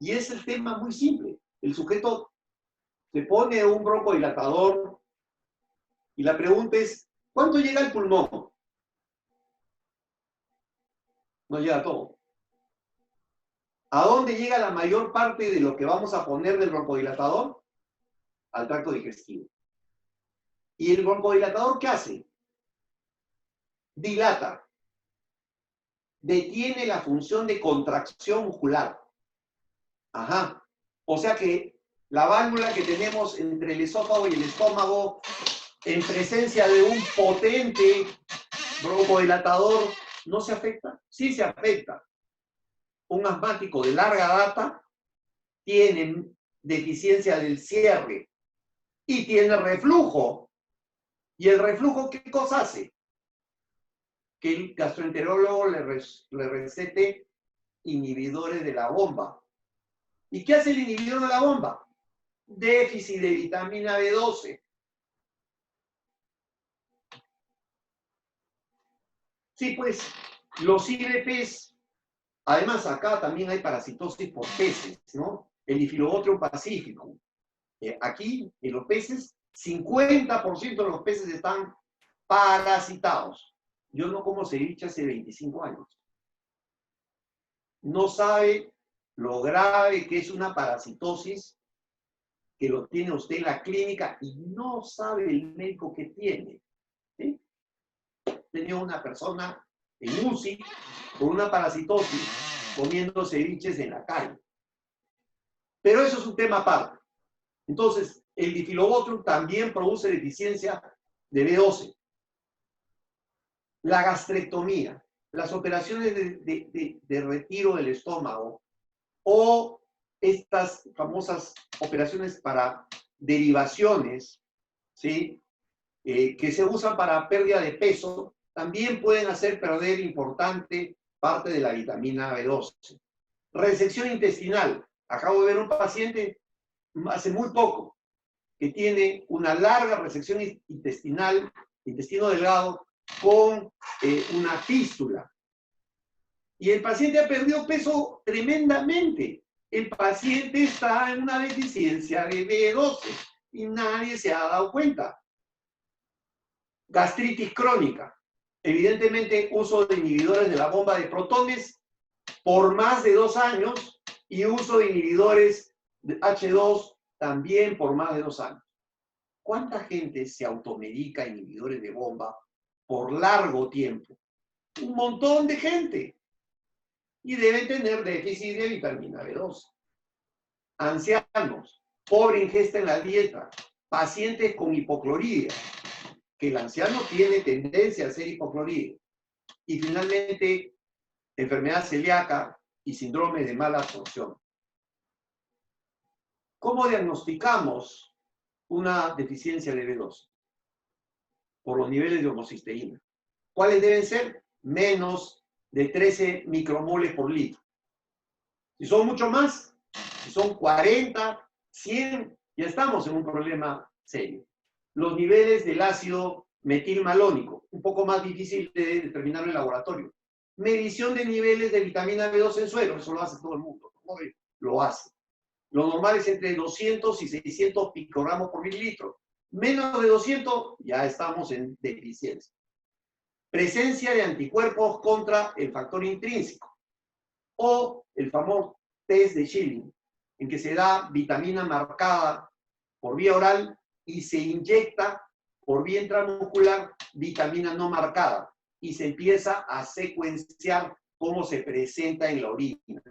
Y es el tema muy simple. El sujeto se pone un broncodilatador y la pregunta es, ¿cuánto llega al pulmón? No llega todo. ¿A dónde llega la mayor parte de lo que vamos a poner del broncodilatador? Al tracto digestivo. ¿Y el broncodilatador qué hace? Dilata. Detiene la función de contracción muscular. Ajá. O sea que la válvula que tenemos entre el esófago y el estómago, en presencia de un potente broncodilatador no se afecta. Sí se afecta. Un asmático de larga data tiene deficiencia del cierre y tiene reflujo. ¿Y el reflujo qué cosa hace? Que el gastroenterólogo le recete inhibidores de la bomba. ¿Y qué hace el inhibidor de la bomba? Déficit de vitamina B12. Sí, pues, los IBPs, además acá también hay parasitosis por peces, ¿no? El Diphyllobothrium pacificum. Aquí, en los peces, 50% de los peces están parasitados. Yo no como ceviche hace 25 años. No sabe lo grave que es una parasitosis que lo tiene usted en la clínica y no sabe el médico que tiene. ¿Sí? Tenía una persona en UCI con una parasitosis comiendo ceviches en la calle. Pero eso es un tema aparte. Entonces, el Diphyllobothrium también produce deficiencia de B12. La gastrectomía, las operaciones de retiro del estómago o estas famosas operaciones para derivaciones, ¿sí? Que se usan para pérdida de peso, también pueden hacer perder importante parte de la vitamina B12. Resección intestinal. Acabo de ver un paciente hace muy poco que tiene una larga resección intestinal, intestino delgado, con una fístula. Y el paciente ha perdido peso tremendamente. El paciente está en una deficiencia de B12 y nadie se ha dado cuenta. Gastritis crónica. Evidentemente, uso de inhibidores de la bomba de protones por más de 2 años y uso de inhibidores de H2 también por más de 2 años. ¿Cuánta gente se automedica inhibidores de bomba por largo tiempo? Un montón de gente. Y deben tener déficit de vitamina B12. Ancianos, pobre ingesta en la dieta, pacientes con hipocloridria, que el anciano tiene tendencia a ser hipocloridria. Y finalmente, enfermedad celíaca y síndrome de mala absorción. ¿Cómo diagnosticamos una deficiencia de B12? Por los niveles de homocisteína. ¿Cuáles deben ser? Menos de 13 micromoles por litro. Si son mucho más, si son 40, 100, ya estamos en un problema serio. Los niveles del ácido metilmalónico, un poco más difícil de determinar en el laboratorio. Medición de niveles de vitamina B12 en suero, eso lo hace todo el mundo. Lo hace. Lo normal es entre 200 y 600 picogramos por mililitro. Menos de 200, ya estamos en deficiencia. Presencia de anticuerpos contra el factor intrínseco. O el famoso test de Schilling, en que se da vitamina marcada por vía oral y se inyecta por vía intramuscular vitamina no marcada y se empieza a secuenciar cómo se presenta en la orina.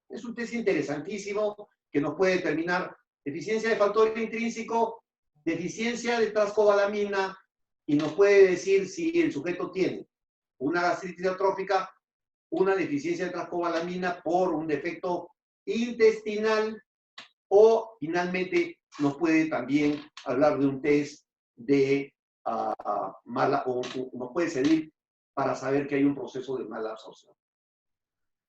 Es un test interesantísimo que nos puede determinar deficiencia de factor intrínseco, deficiencia de trascobalamina y nos puede decir si el sujeto tiene una gastritis atrófica, una deficiencia de trascobalamina por un defecto intestinal o finalmente nos puede también hablar de un test de nos puede servir para saber que hay un proceso de mala absorción.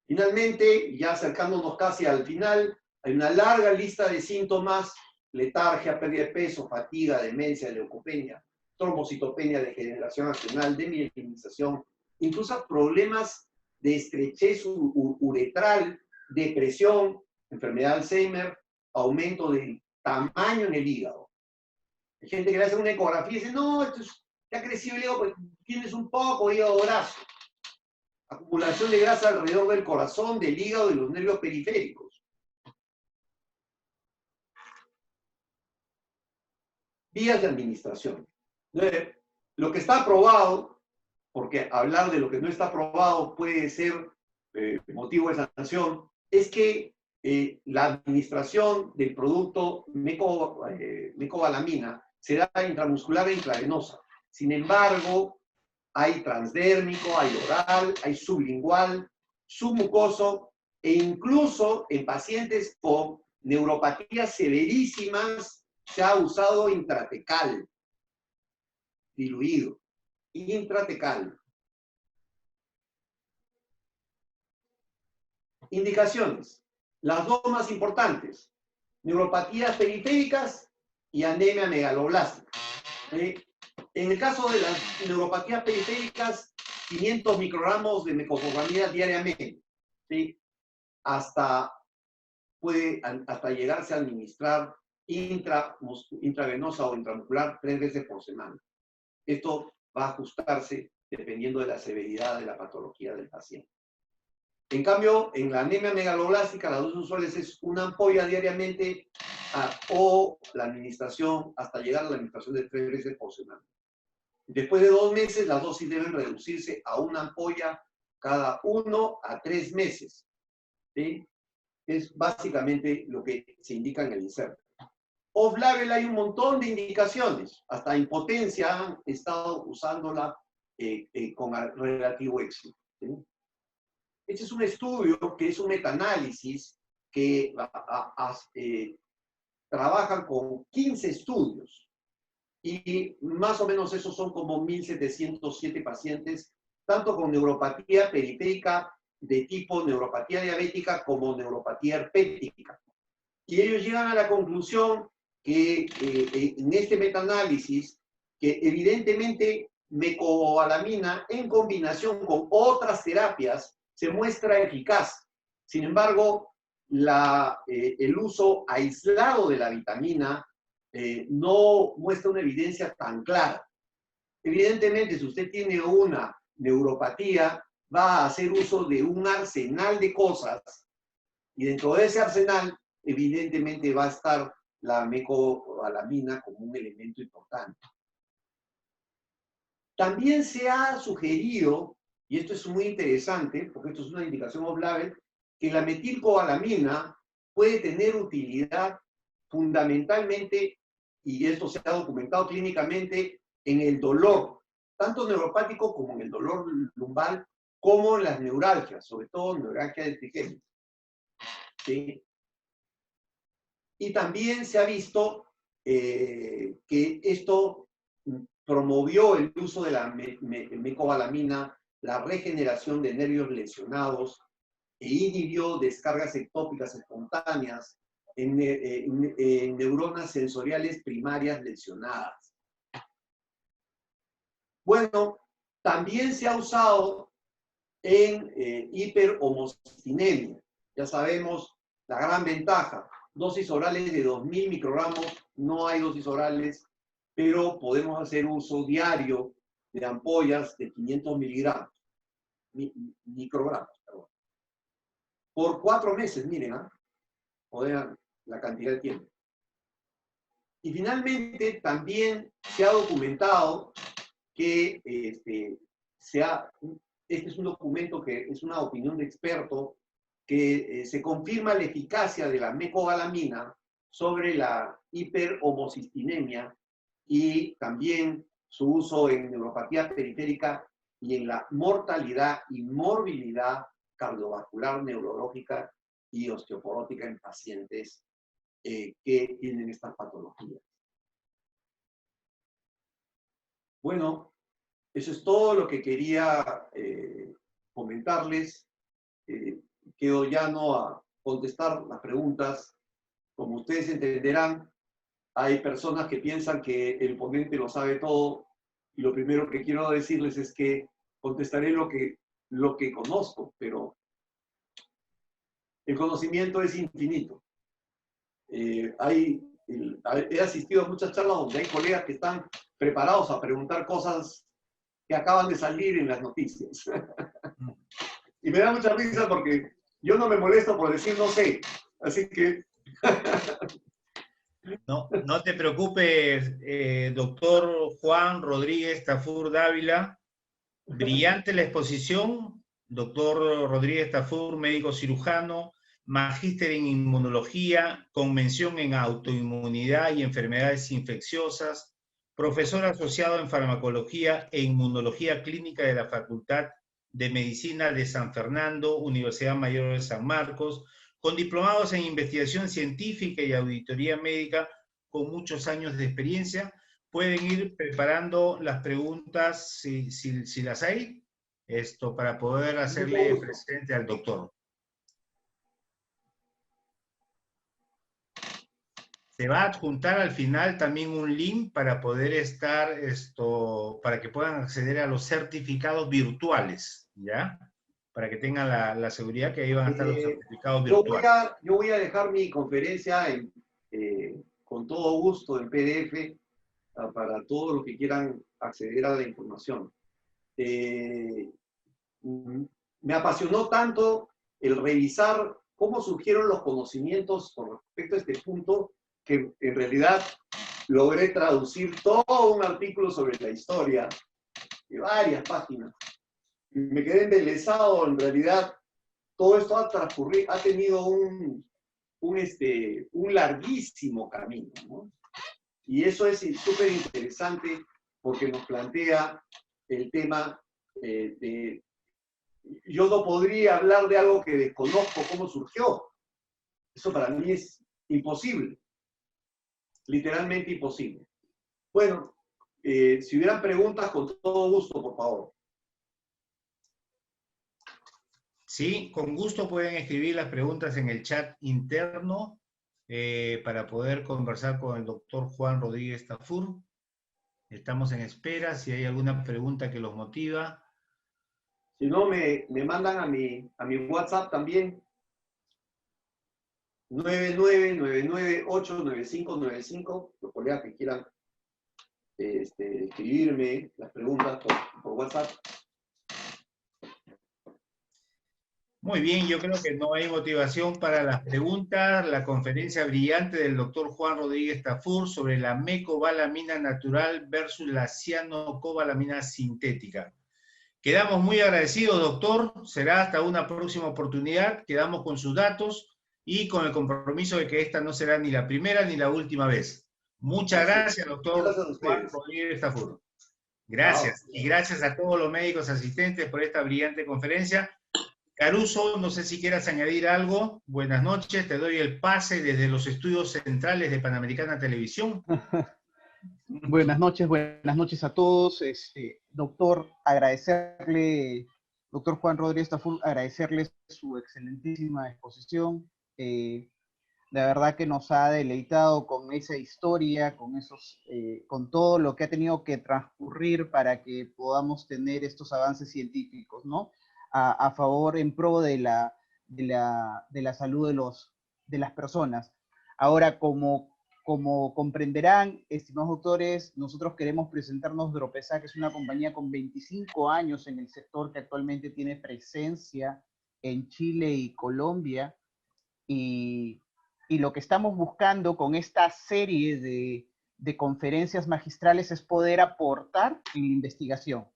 Finalmente, ya acercándonos casi al final, hay una larga lista de síntomas: letargia, pérdida de peso, fatiga, demencia, leucopenia, trombocitopenia, degeneración axonal, demielinización, incluso problemas de estrechez uretral, depresión, enfermedad de Alzheimer, aumento del tamaño en el hígado. Hay gente que le hace una ecografía y dice, no, esto ya ha crecido el hígado, pues tienes un poco de hígado graso. Acumulación de grasa alrededor del corazón, del hígado y los nervios periféricos. Vías de administración. Lo que está aprobado, porque hablar de lo que no está aprobado puede ser motivo de sanción, es que la administración del producto mecobalamina será intramuscular e intravenosa. Sin embargo, Hay transdérmico, hay oral, hay sublingual, submucoso, e incluso en pacientes con neuropatías severísimas se ha usado intratecal, diluido, intratecal. Indicaciones. Las dos más importantes, neuropatías periféricas y anemia megaloblástica. En el caso de las neuropatías periféricas, 500 microgramos de mecopopamida diariamente, ¿sí? Puede hasta llegarse a administrar intravenosa o intramuscular 3 veces por semana. Esto va a ajustarse dependiendo de la severidad de la patología del paciente. En cambio, en la anemia megaloblástica, las dosis usuales es una ampolla diariamente o la administración, hasta llegar a la administración de 3 veces por semana. Después de 2 meses, las dosis deben reducirse a una ampolla cada 1 a 3 meses. ¿Sí? Es básicamente lo que se indica en el inserto. Off-label hay un montón de indicaciones. Hasta impotencia han estado usándola con relativo éxito. ¿Sí? Este es un estudio que es un metaanálisis que trabajan con 15 estudios. Y más o menos esos son como 1.707 pacientes, tanto con neuropatía periférica de tipo neuropatía diabética como neuropatía herpética. Y ellos llegan a la conclusión que en este metaanálisis, que evidentemente mecobalamina en combinación con otras terapias se muestra eficaz. Sin embargo, el uso aislado de la vitamina no muestra una evidencia tan clara. Evidentemente, si usted tiene una neuropatía, va a hacer uso de un arsenal de cosas y dentro de ese arsenal, evidentemente va a estar la mecobalamina como un elemento importante. También se ha sugerido, y esto es muy interesante, porque esto es una indicación off-label, que la metilcobalamina puede tener utilidad fundamentalmente, y esto se ha documentado clínicamente, en el dolor, tanto neuropático como en el dolor lumbar, como en las neuralgias, sobre todo neuralgia del trigémino. ¿Sí? Y también se ha visto que esto promovió el uso de la mecobalamina, la regeneración de nervios lesionados e inhibió descargas ectópicas espontáneas en neuronas sensoriales primarias lesionadas. Bueno, también se ha usado en hiperhomocistinemia. Ya sabemos la gran ventaja. Dosis orales de 2.000 microgramos, no hay dosis orales, pero podemos hacer uso diario de ampollas de 500 microgramos. Perdón. Por 4 meses, miren, vean la cantidad de tiempo. Y finalmente también se ha documentado que este es un documento que es una opinión de experto que se confirma la eficacia de la mecobalamina sobre la hiperhomocistinemia y también su uso en neuropatía periférica y en la mortalidad y morbilidad cardiovascular, neurológica y osteoporótica en pacientes que tienen estas patologías. Bueno, eso es todo lo que quería comentarles. Quedo llano a contestar las preguntas. Como ustedes entenderán, hay personas que piensan que el ponente lo sabe todo y lo primero que quiero decirles es que contestaré lo que conozco, pero el conocimiento es infinito. He asistido a muchas charlas donde hay colegas que están preparados a preguntar cosas que acaban de salir en las noticias. Y me da mucha risa porque yo no me molesto por decir no sé. Así que... No te preocupes, doctor Juan Rodríguez Tafur Dávila. Brillante la exposición. Doctor Rodríguez Tafur, médico cirujano, magíster en inmunología, con mención en autoinmunidad y enfermedades infecciosas, profesor asociado en farmacología e inmunología clínica de la Facultad de Medicina de San Fernando, Universidad Mayor de San Marcos, con diplomados en investigación científica y auditoría médica, con muchos años de experiencia. Pueden ir preparando las preguntas si las hay, para poder hacerle presente al doctor. Se va a adjuntar al final también un link para poder estar, para que puedan acceder a los certificados virtuales, ¿ya? Para que tengan la seguridad que ahí van a estar los certificados virtuales. Yo voy a dejar mi conferencia con todo gusto en PDF para todos los que quieran acceder a la información. Me apasionó tanto el revisar cómo surgieron los conocimientos con respecto a este punto, que en realidad logré traducir todo un artículo sobre la historia de varias páginas. Y me quedé embelesado, en realidad, todo esto ha tenido un larguísimo camino, ¿no? Y eso es súper interesante porque nos plantea el tema de... Yo no podría hablar de algo que desconozco cómo surgió. Eso para mí es imposible. Literalmente imposible. Bueno, si hubieran preguntas, con todo gusto, por favor. Sí, con gusto pueden escribir las preguntas en el chat interno para poder conversar con el doctor Juan Rodríguez Tafur. Estamos en espera, si hay alguna pregunta que los motiva. Si no, me mandan a mi WhatsApp también. 9999989595, los colegas que quieran escribirme las preguntas por WhatsApp. Muy bien, yo creo que no hay motivación para las preguntas. La conferencia brillante del doctor Juan Rodríguez Tafur sobre la mecobalamina natural versus la cianocobalamina sintética. Quedamos muy agradecidos, doctor. Será hasta una próxima oportunidad. Quedamos con sus datos y con el compromiso de que esta no será ni la primera ni la última vez. Muchas gracias, doctor Juan Rodríguez Tafur. Gracias. Y gracias a todos los médicos asistentes por esta brillante conferencia. Caruso, no sé si quieras añadir algo. Buenas noches, te doy el pase desde los estudios centrales de Panamericana Televisión. Buenas noches a todos. Doctor, agradecerle, doctor Juan Rodríguez Tafur, agradecerle su excelentísima exposición. La verdad que nos ha deleitado con esa historia, con todo lo que ha tenido que transcurrir para que podamos tener estos avances científicos, ¿no? A favor, en pro de la salud de las personas. Ahora, como comprenderán, estimados doctores, nosotros queremos presentarnos Dropesa, que es una compañía con 25 años en el sector que actualmente tiene presencia en Chile y Colombia, y lo que estamos buscando con esta serie de conferencias magistrales es poder aportar en la investigación,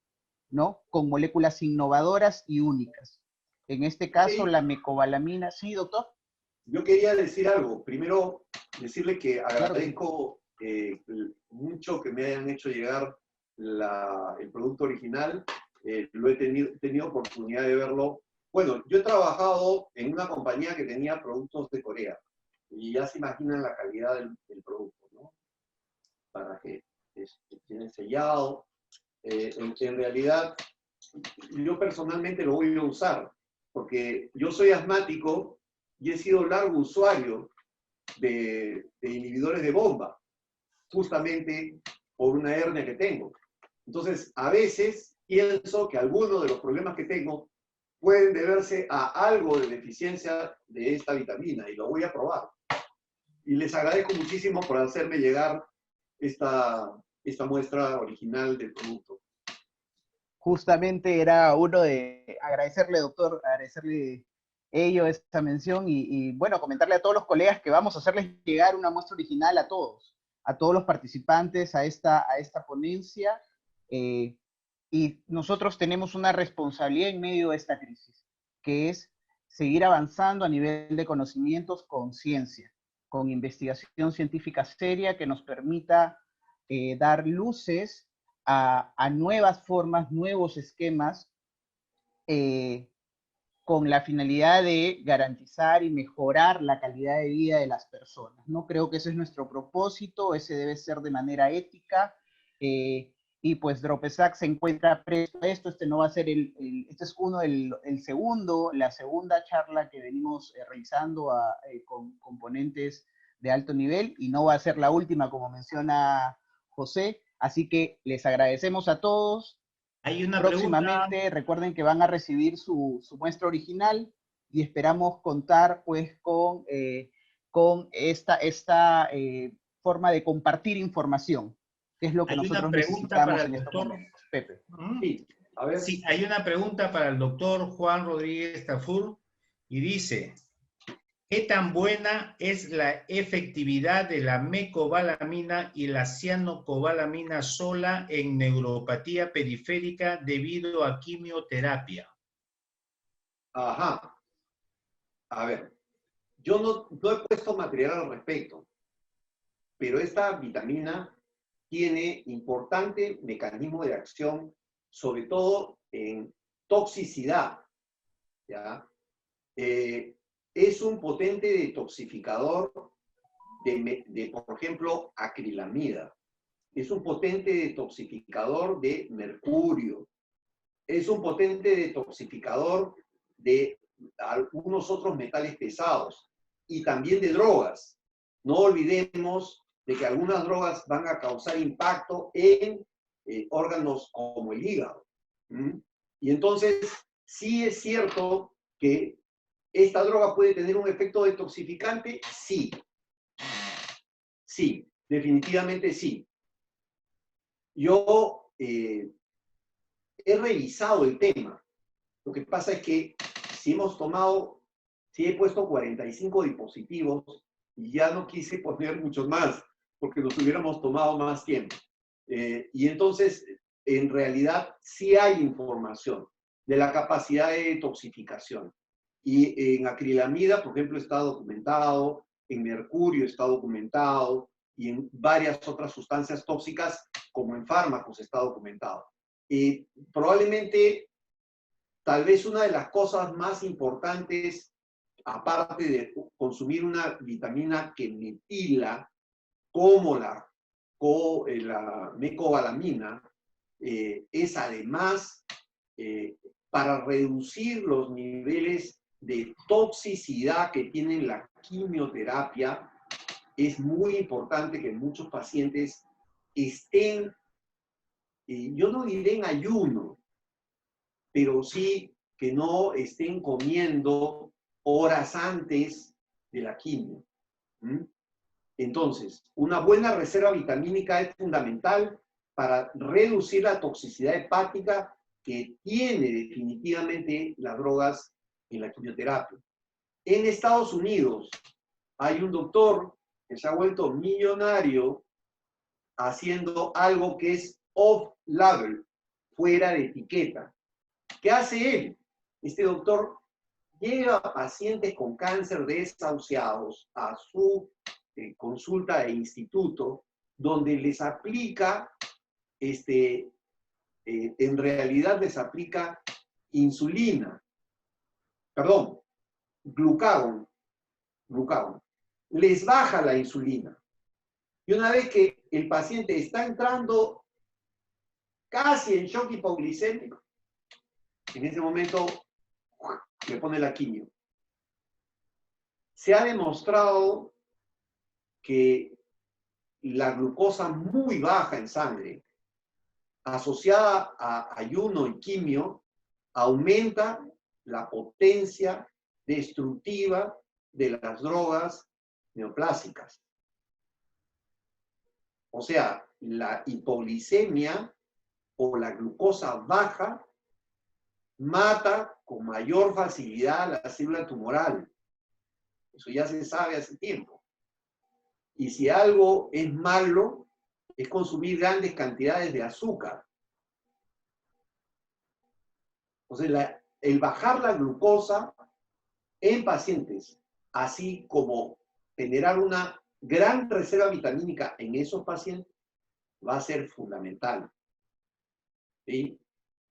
¿no? Con moléculas innovadoras y únicas. En este caso, la mecobalamina. ¿Sí, doctor? Yo quería decir algo. Primero, decirle que agradezco mucho que me hayan hecho llegar el producto original. Lo he tenido oportunidad de verlo. Bueno, yo he trabajado en una compañía que tenía productos de Corea. Y ya se imaginan la calidad del producto, ¿no? Para que tienen sellado. En realidad, yo personalmente lo voy a usar, porque yo soy asmático y he sido largo usuario de inhibidores de bomba, justamente por una hernia que tengo. Entonces, a veces pienso que algunos de los problemas que tengo pueden deberse a algo de deficiencia de esta vitamina, y lo voy a probar. Y les agradezco muchísimo por hacerme llegar esta muestra original del producto. Justamente era uno de agradecerle, doctor, agradecerle esta mención y bueno, comentarle a todos los colegas que vamos a hacerles llegar una muestra original a todos los participantes a esta ponencia, y nosotros tenemos una responsabilidad en medio de esta crisis, que es seguir avanzando a nivel de conocimientos con ciencia, con investigación científica seria que nos permita dar luces a nuevas formas, nuevos esquemas, con la finalidad de garantizar y mejorar la calidad de vida de las personas. No creo que ese es nuestro propósito, ese debe ser de manera ética, y pues Dropesac se encuentra presto a esto. Este no va a ser este es la segunda charla que venimos realizando con componentes de alto nivel, y no va a ser la última, como menciona José, así que les agradecemos a todos. Hay una Próximamente, pregunta. recuerden que van a recibir su muestra original, y esperamos contar pues con esta forma de compartir información, que es lo que Hay una nosotros pregunta para necesitamos el en estos doctor. momentos. Pepe. Sí, a ver. Sí, hay una pregunta para el doctor Juan Rodríguez Tafur y dice: ¿qué tan buena es la efectividad de la mecobalamina y la cianocobalamina sola en neuropatía periférica debido a quimioterapia? Ajá. A ver, yo no he puesto material al respecto, pero esta vitamina tiene importante mecanismo de acción, sobre todo en toxicidad, ¿ya? Es un potente detoxificador por ejemplo, acrilamida. Es un potente detoxificador de mercurio. Es un potente detoxificador de algunos otros metales pesados y también de drogas. No olvidemos de que algunas drogas van a causar impacto en órganos como el hígado. Y entonces, sí es cierto que esta droga puede tener un efecto detoxificante, sí. Sí, definitivamente sí. Yo he revisado el tema. Lo que pasa es que si he puesto 45 dispositivos y ya no quise poner muchos más, porque nos hubiéramos tomado más tiempo. Y entonces, en realidad, sí hay información de la capacidad de detoxificación. Y en acrilamida, por ejemplo, está documentado, en mercurio está documentado, y en varias otras sustancias tóxicas, como en fármacos, está documentado. Probablemente, tal vez una de las cosas más importantes, aparte de consumir una vitamina que metila, como la mecobalamina, es además para reducir los niveles de toxicidad que tiene la quimioterapia. Es muy importante que muchos pacientes estén, yo no diré en ayuno, pero sí que no estén comiendo horas antes de la quimio. Entonces, una buena reserva vitamínica es fundamental para reducir la toxicidad hepática que tiene definitivamente las drogas en la quimioterapia. En Estados Unidos hay un doctor que se ha vuelto millonario haciendo algo que es off-label, fuera de etiqueta. ¿Qué hace él? Este doctor lleva a pacientes con cáncer desahuciados a su consulta de instituto, donde les aplica, en realidad les aplica insulina, perdón, glucagón. Les baja la insulina. Y una vez que el paciente está entrando casi en shock hipoglicémico, en ese momento le pone la quimio. Se ha demostrado que la glucosa muy baja en sangre, asociada a ayuno y quimio, aumenta la potencia destructiva de las drogas neoplásicas. O sea, la hipoglicemia o la glucosa baja mata con mayor facilidad la célula tumoral. Eso ya se sabe hace tiempo. Y si algo es malo, es consumir grandes cantidades de azúcar. O sea, el bajar la glucosa en pacientes, así como generar una gran reserva vitamínica en esos pacientes, va a ser fundamental. ¿Sí?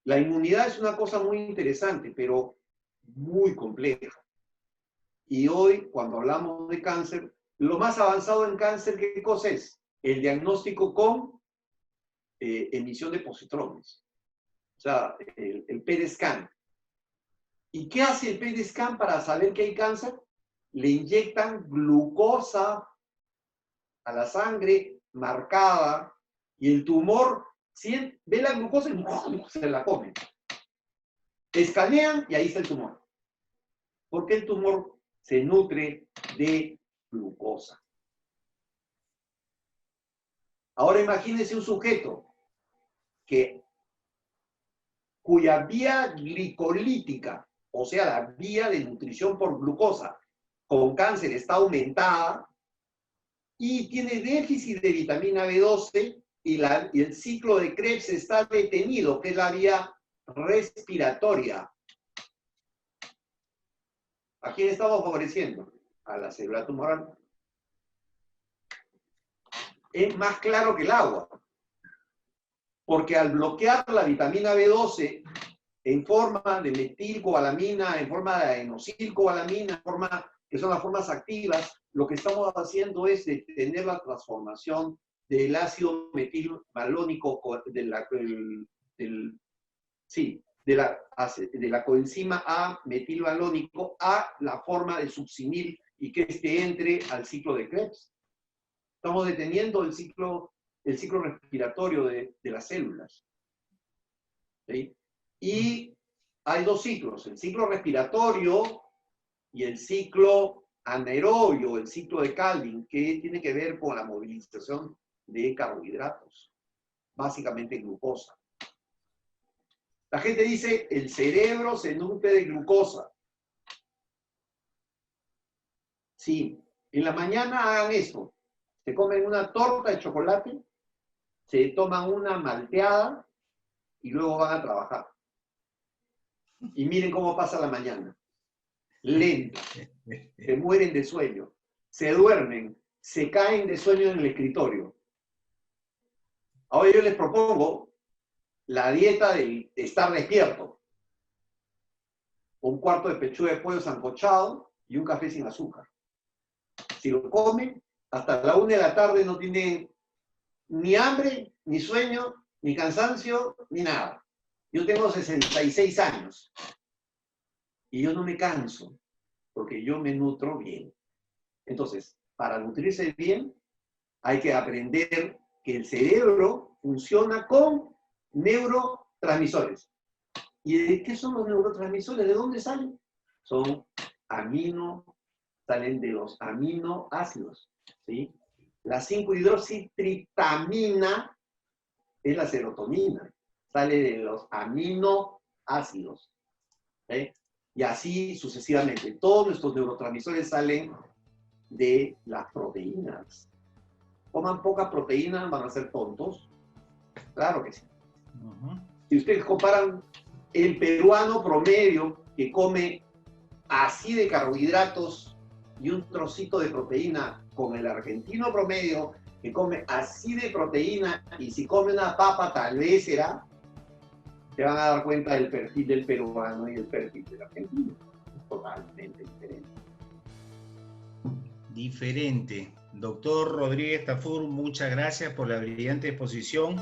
La inmunidad es una cosa muy interesante, pero muy compleja. Y hoy, cuando hablamos de cáncer, lo más avanzado en cáncer, ¿qué cosa es? El diagnóstico con emisión de positrones. O sea, el PET-scan. ¿Y qué hace el PET-scan para saber que hay cáncer? Le inyectan glucosa a la sangre marcada y el tumor ve la glucosa y se la come. Escanean y ahí está el tumor. Porque el tumor se nutre de glucosa. Ahora imagínense un sujeto cuya vía glicolítica, o sea, la vía de nutrición por glucosa, con cáncer está aumentada y tiene déficit de vitamina B12 y el ciclo de Krebs está detenido, que es la vía respiratoria. ¿A quién estamos favoreciendo? A la célula tumoral. Es más claro que el agua. Porque al bloquear la vitamina B12 en forma de metilcobalamina, en forma de adenosylcobalamina, que son las formas activas, lo que estamos haciendo es detener la transformación del ácido metilmalónico, de la coenzima A metilmalónico a la forma de succinil y que entre al ciclo de Krebs. Estamos deteniendo el ciclo respiratorio de las células. ¿Sí? Y hay dos ciclos, el ciclo respiratorio y el ciclo anaerobio, el ciclo de Calvin, que tiene que ver con la movilización de carbohidratos, básicamente glucosa. La gente dice, el cerebro se nutre de glucosa. Sí, en la mañana hagan esto. Se comen una torta de chocolate, se toman una malteada y luego van a trabajar. Y miren cómo pasa la mañana. Lento. Se mueren de sueño. Se duermen. Se caen de sueño en el escritorio. Ahora yo les propongo la dieta de estar despierto. Un cuarto de pechuga de pollo sancochado y un café sin azúcar. Si lo comen, hasta la 1 de la tarde no tienen ni hambre, ni sueño, ni cansancio, ni nada. Yo tengo 66 años y yo no me canso porque yo me nutro bien. Entonces, para nutrirse bien, hay que aprender que el cerebro funciona con neurotransmisores. ¿Y de qué son los neurotransmisores? ¿De dónde salen? Salen de los aminoácidos, ¿sí? La 5-hidroxitriptamina es la serotonina, sale de los aminoácidos, ¿sí? Y así sucesivamente. Todos nuestros neurotransmisores salen de las proteínas. Coman poca proteína, van a ser tontos. Claro que sí. Si ustedes comparan el peruano promedio que come así de carbohidratos y un trocito de proteína con el argentino promedio que come así de proteína y si come una papa tal vez será, se van a dar cuenta del perfil del peruano y el perfil del argentino. Es totalmente diferente. Diferente. Doctor Rodríguez Tafur, muchas gracias por la brillante exposición.